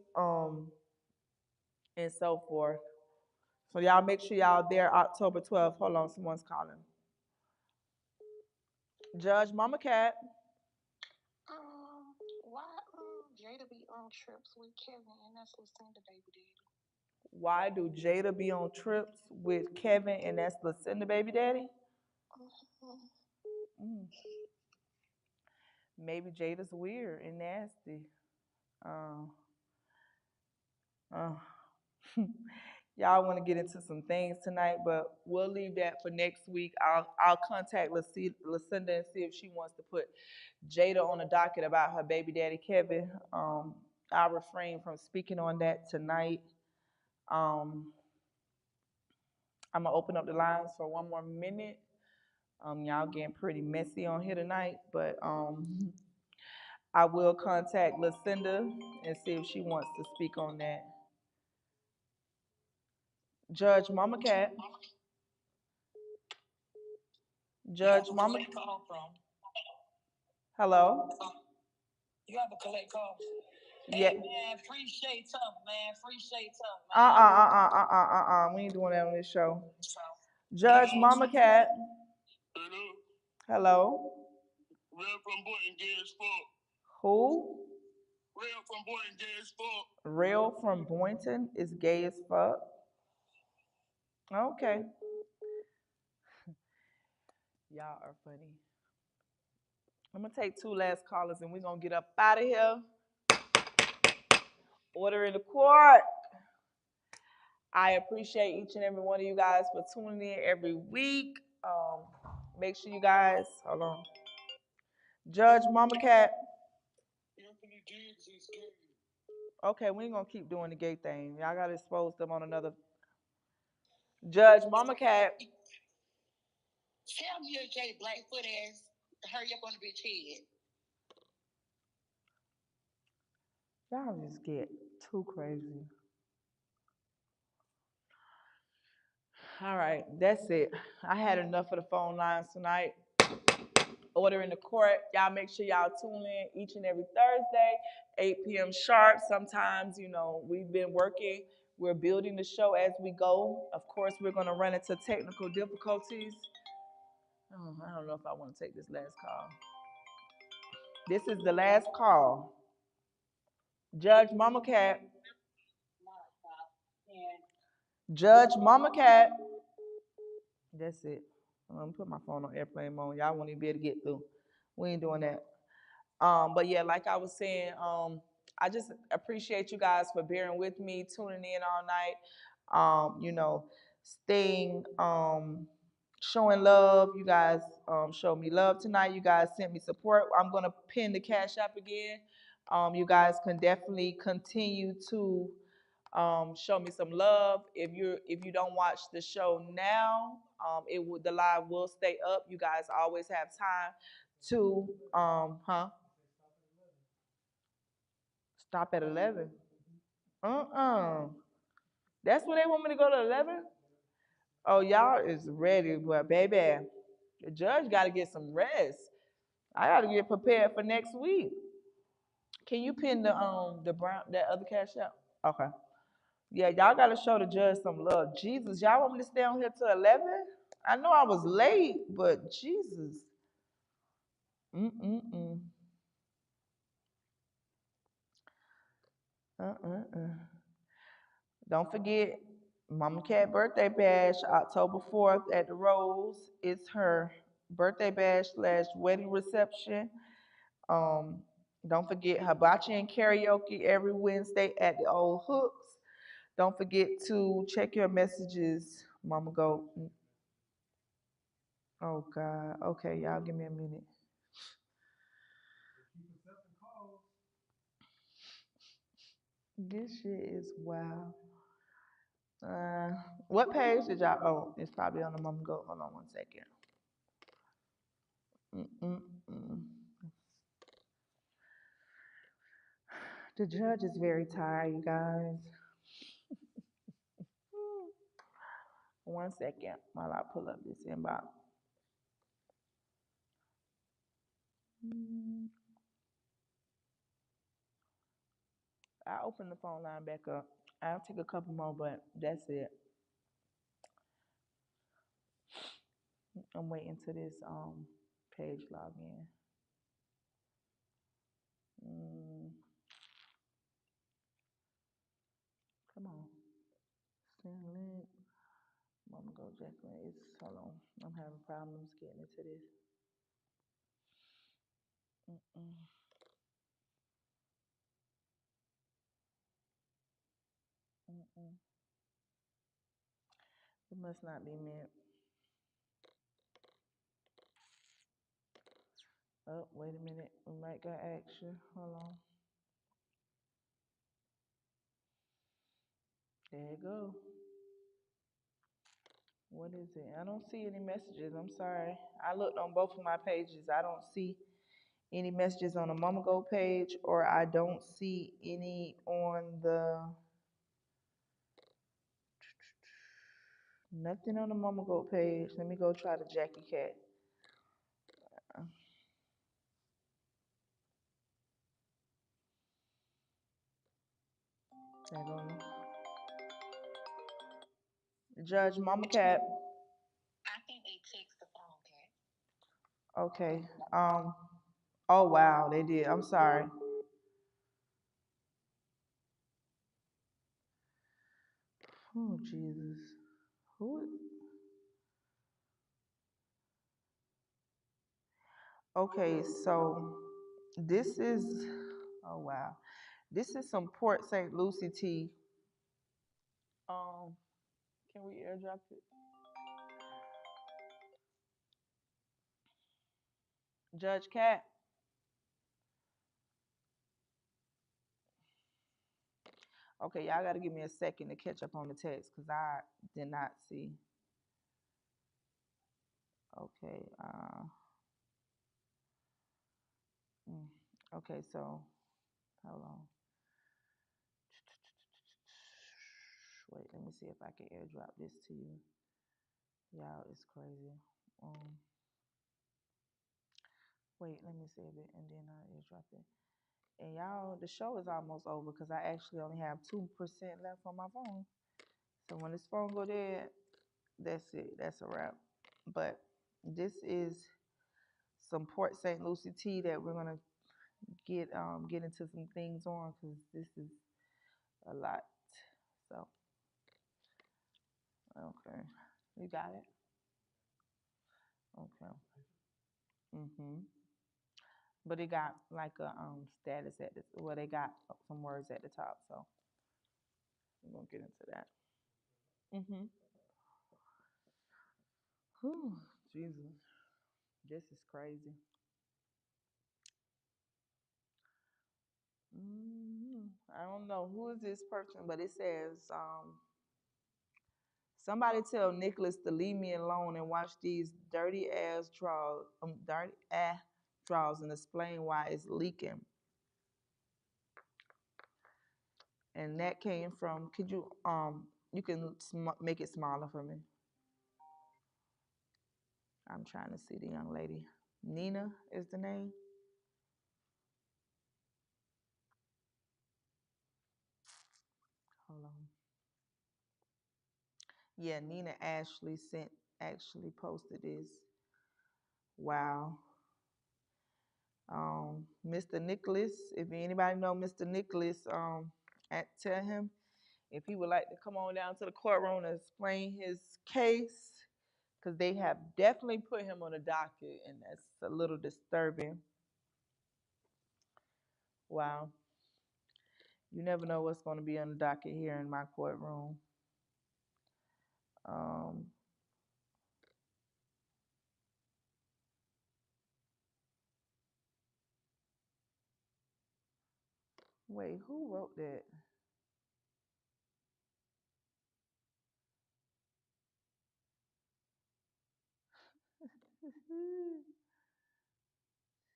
A: and so forth. So y'all make sure y'all there October 12th. Hold on, someone's calling. Judge MamaKatt.
B: Why Jada be on trips with Kevin and that's Lucinda baby daddy?
A: Why do Jada be on trips with Kevin and that's Lucinda baby daddy? Maybe Jada's weird and nasty. Y'all want to get into some things tonight, but we'll leave that for next week. I'll contact Lucinda and see if she wants to put Jada on the docket about her baby daddy Kevin. I'll refrain from speaking on that tonight. I'm gonna open up the lines for 1 more minute. Y'all getting pretty messy on here tonight, but I will contact Lucinda and see if she wants to speak on that. Judge MamaKatt. Judge Mama. Hello.
D: You have to collect calls.
A: Yeah.
B: Hey, man, appreciate something, man. Appreciate something, man.
A: We ain't doing that on this show. Judge MamaKatt. Hello.
E: Real from Boynton, gay as fuck.
A: Who?
E: Real from Boynton, gay as fuck.
A: Real from Boynton is gay as fuck. Okay. Y'all are funny. I'm gonna take 2 last callers and we're gonna get up out of here. Order in the court. I appreciate each and every one of you guys for tuning in every week. Make sure you guys, hold on. Judge MamaKatt. Okay, we ain't gonna keep doing the gay thing. Y'all gotta expose them on another. Judge MamaKatt.
B: Tell me your gay Blackfoot ass. Hurry up on the bitch head.
A: Y'all just get too crazy. All right, that's it. I had enough of the phone lines tonight. Order in the court. Y'all make sure y'all tune in each and every Thursday, 8 p.m. sharp. Sometimes, we've been working. We're building the show as we go. Of course, we're going to run into technical difficulties. I don't know if I want to take this last call. This is the last call. Judge MamaKatt. Judge MamaKatt. That's it. I'm gonna put my phone on airplane mode. Y'all won't even be able to get through. We ain't doing that. But yeah, like I was saying, I just appreciate you guys for bearing with me, tuning in all night. Staying, showing love. You guys showed me love tonight. You guys sent me support. I'm gonna pin the Cash App again. You guys can definitely continue to show me some love. If you don't watch the show now, the live will stay up. You guys always have time to stop at 11. That's where they want me to go to 11. Oh, y'all is ready, but baby, the judge got to get some rest. I got to get prepared for next week. Can you pin the brown that other Cash App? Okay. Yeah, y'all gotta show the judge some love. Jesus, y'all want me to stay on here till 11? I know I was late, but Jesus. Mm-mm-mm. Uh-uh-uh. Don't forget, MamaKatt birthday bash, October 4th at the Rose. It's her birthday bash / wedding reception. Um, don't forget hibachi and karaoke every Wednesday at the Old Hooks. Don't forget to check your messages, Mama Go. Oh God. Okay, y'all give me a minute. This shit is wild. What page did y'all? Oh, it's probably on the Mama Go. Hold on 1 second. Mm-mm-mm. The judge is very tired, you guys. 1 second while I pull up this inbox. I open the phone line back up. I'll take a couple more, but that's it. I'm waiting to this page log in. Come on. Send link. Mama Go Jacqueline. Hold on. I'm having problems getting into this. It must not be meant. Oh, wait a minute. We might got action. Hold on. There you go. What is it? I don't see any messages. I'm sorry. I looked on both of my pages. I don't see any messages on the Mama Go page, or I don't see any on the nothing on the Mama Go page. Let me go try the Jackie Cat. They're gonna Judge MamaKatt.
B: I think they text the phone, Cat.
A: Okay. Oh wow, they did. I'm sorry. Oh Jesus. Who? Okay, so this is. Oh wow. This is some Port St. Lucie tea. Can we airdrop it? Judge Cat. Okay, y'all gotta give me a second to catch up on the text because I did not see. Okay. Okay, so hold on. Wait, let me see if I can airdrop this to you. Y'all, it's crazy. Wait, let me save it and then I'll airdrop it. And y'all, the show is almost over because I actually only have 2% left on my phone. So when this phone go dead, that's it. That's a wrap. But this is some Port St. Lucie tea that we're gonna get into some things on because this is a lot. So okay, you got it. Okay. But it got like a status at this. Well, they got some words at the top. So we're gonna get into that. Whew, Jesus, this is crazy. I don't know who is this person, but it says somebody tell Nicholas to leave me alone and watch these dirty ass draws, and explain why it's leaking. And that came from. Could you you can make it smaller for me? I'm trying to see the young lady. Nina is the name. Hold on. Yeah, Nina actually posted this. Wow. Mr. Nicholas, if anybody know Mr. Nicholas, tell him if he would like to come on down to the courtroom and explain his case, because they have definitely put him on the docket, and that's a little disturbing. Wow. You never know what's going to be on the docket here in my courtroom. Um, Wait, who wrote that?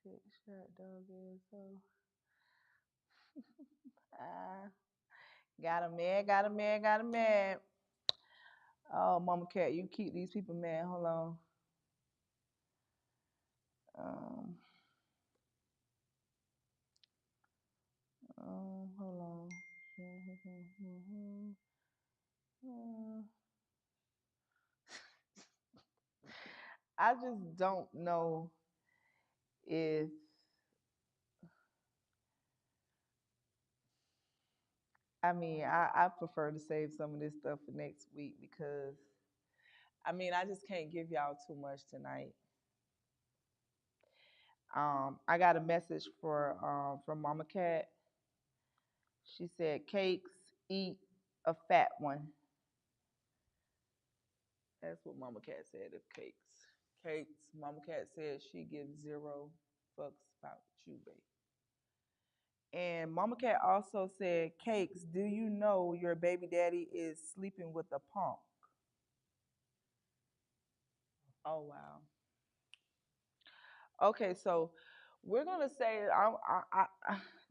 A: Shit, shut dog ass so. Ah, got a man, got a man, got a man. Oh, MamaKatt, you keep these people mad. Hold on. Um, Hold on. I just don't know if I prefer to save some of this stuff for next week because I just can't give y'all too much tonight. I got a message from MamaKatt. She said, "Cakes, eat a fat one." That's what MamaKatt said of cakes. Cakes, MamaKatt said she gives zero fucks about you, babe. And MamaKatt also said, "Cakes, do you know your baby daddy is sleeping with a punk?" Oh wow. Okay, so we're gonna say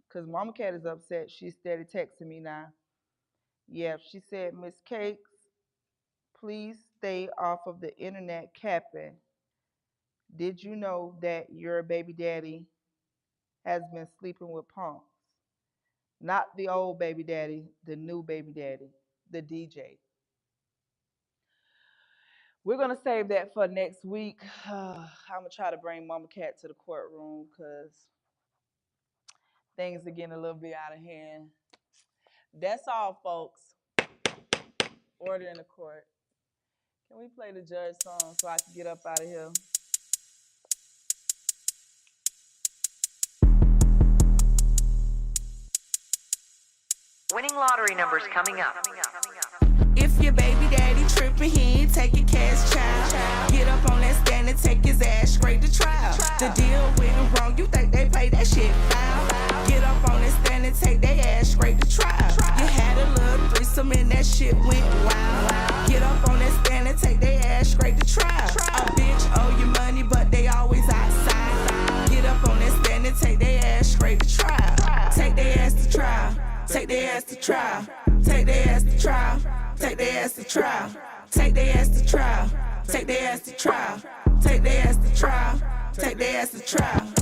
A: because MamaKatt is upset. She's steady texting me now. Yeah, she said, "Miss Cakes, please stay off of the internet capping. Did you know that your baby daddy has been sleeping with punks?" Not the old baby daddy, the new baby daddy, the DJ. We're going to save that for next week. I'm going to try to bring MamaKatt to the courtroom because things are getting a little bit out of hand. That's all, folks. Order in the court. Can we play the judge song so I can get up out of here?
C: Winning lottery numbers coming up.
D: If your baby daddy trippin', he ain't taking cash, child. Get up on that stand and take his ass straight to trial. The deal went wrong, you think they play that shit foul? Get up on that stand and take their ass straight to trial. You had a little threesome and that shit went wild. Get up on that stand and take their ass straight to trial. A bitch owe you money, but they always outside. Get up on that stand and take their ass straight to trial. Take their ass to trial. Take their ass to trial. Take their ass to trial. Take their ass to trial. Take their ass to trial. Take their ass to trial. Take their ass to trial. Take their ass to trial.